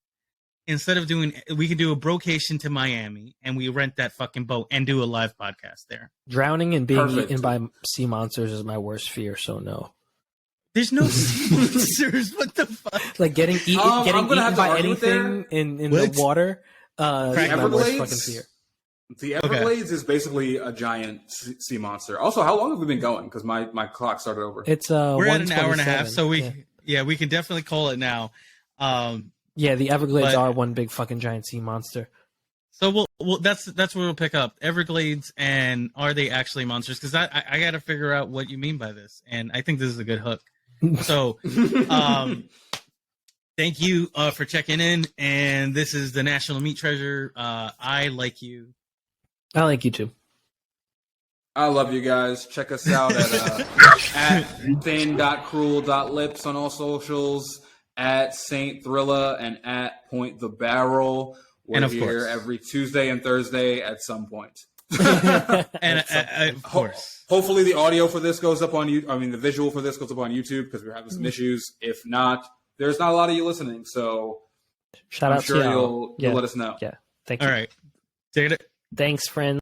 Instead of we can do a brocation to Miami and we rent that fucking boat and do a live podcast there. Drowning and being eaten by sea monsters is my worst fear, so no. There's no sea monsters. What the fuck? Like getting eaten by anything in the water. My worst fucking fear. The Everglades is basically a giant sea monster. Also, how long have we been going? Because my clock started over. It's we're at an hour and a half, so we can definitely call it now. The Everglades are one big fucking giant sea monster. So well that's where we'll pick up Everglades, and are they actually monsters? Because I got to figure out what you mean by this, and I think this is a good hook. So, thank you for checking in, and this is the National Meat Treasure. I like you. I like you too. I love you guys. Check us out at thin.cruel.lips on all socials, at Saint Thrilla, and at Point the Barrel. We're here every Tuesday and Thursday at some point. And of course, hopefully the audio for this goes up on you. I mean, the visual for this goes up on YouTube because we're having some issues. If not, there's not a lot of you listening, so I'm sure you'll let us know. Yeah, thank you. All right, take it. Thanks, friends.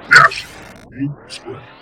National Boot Scratch.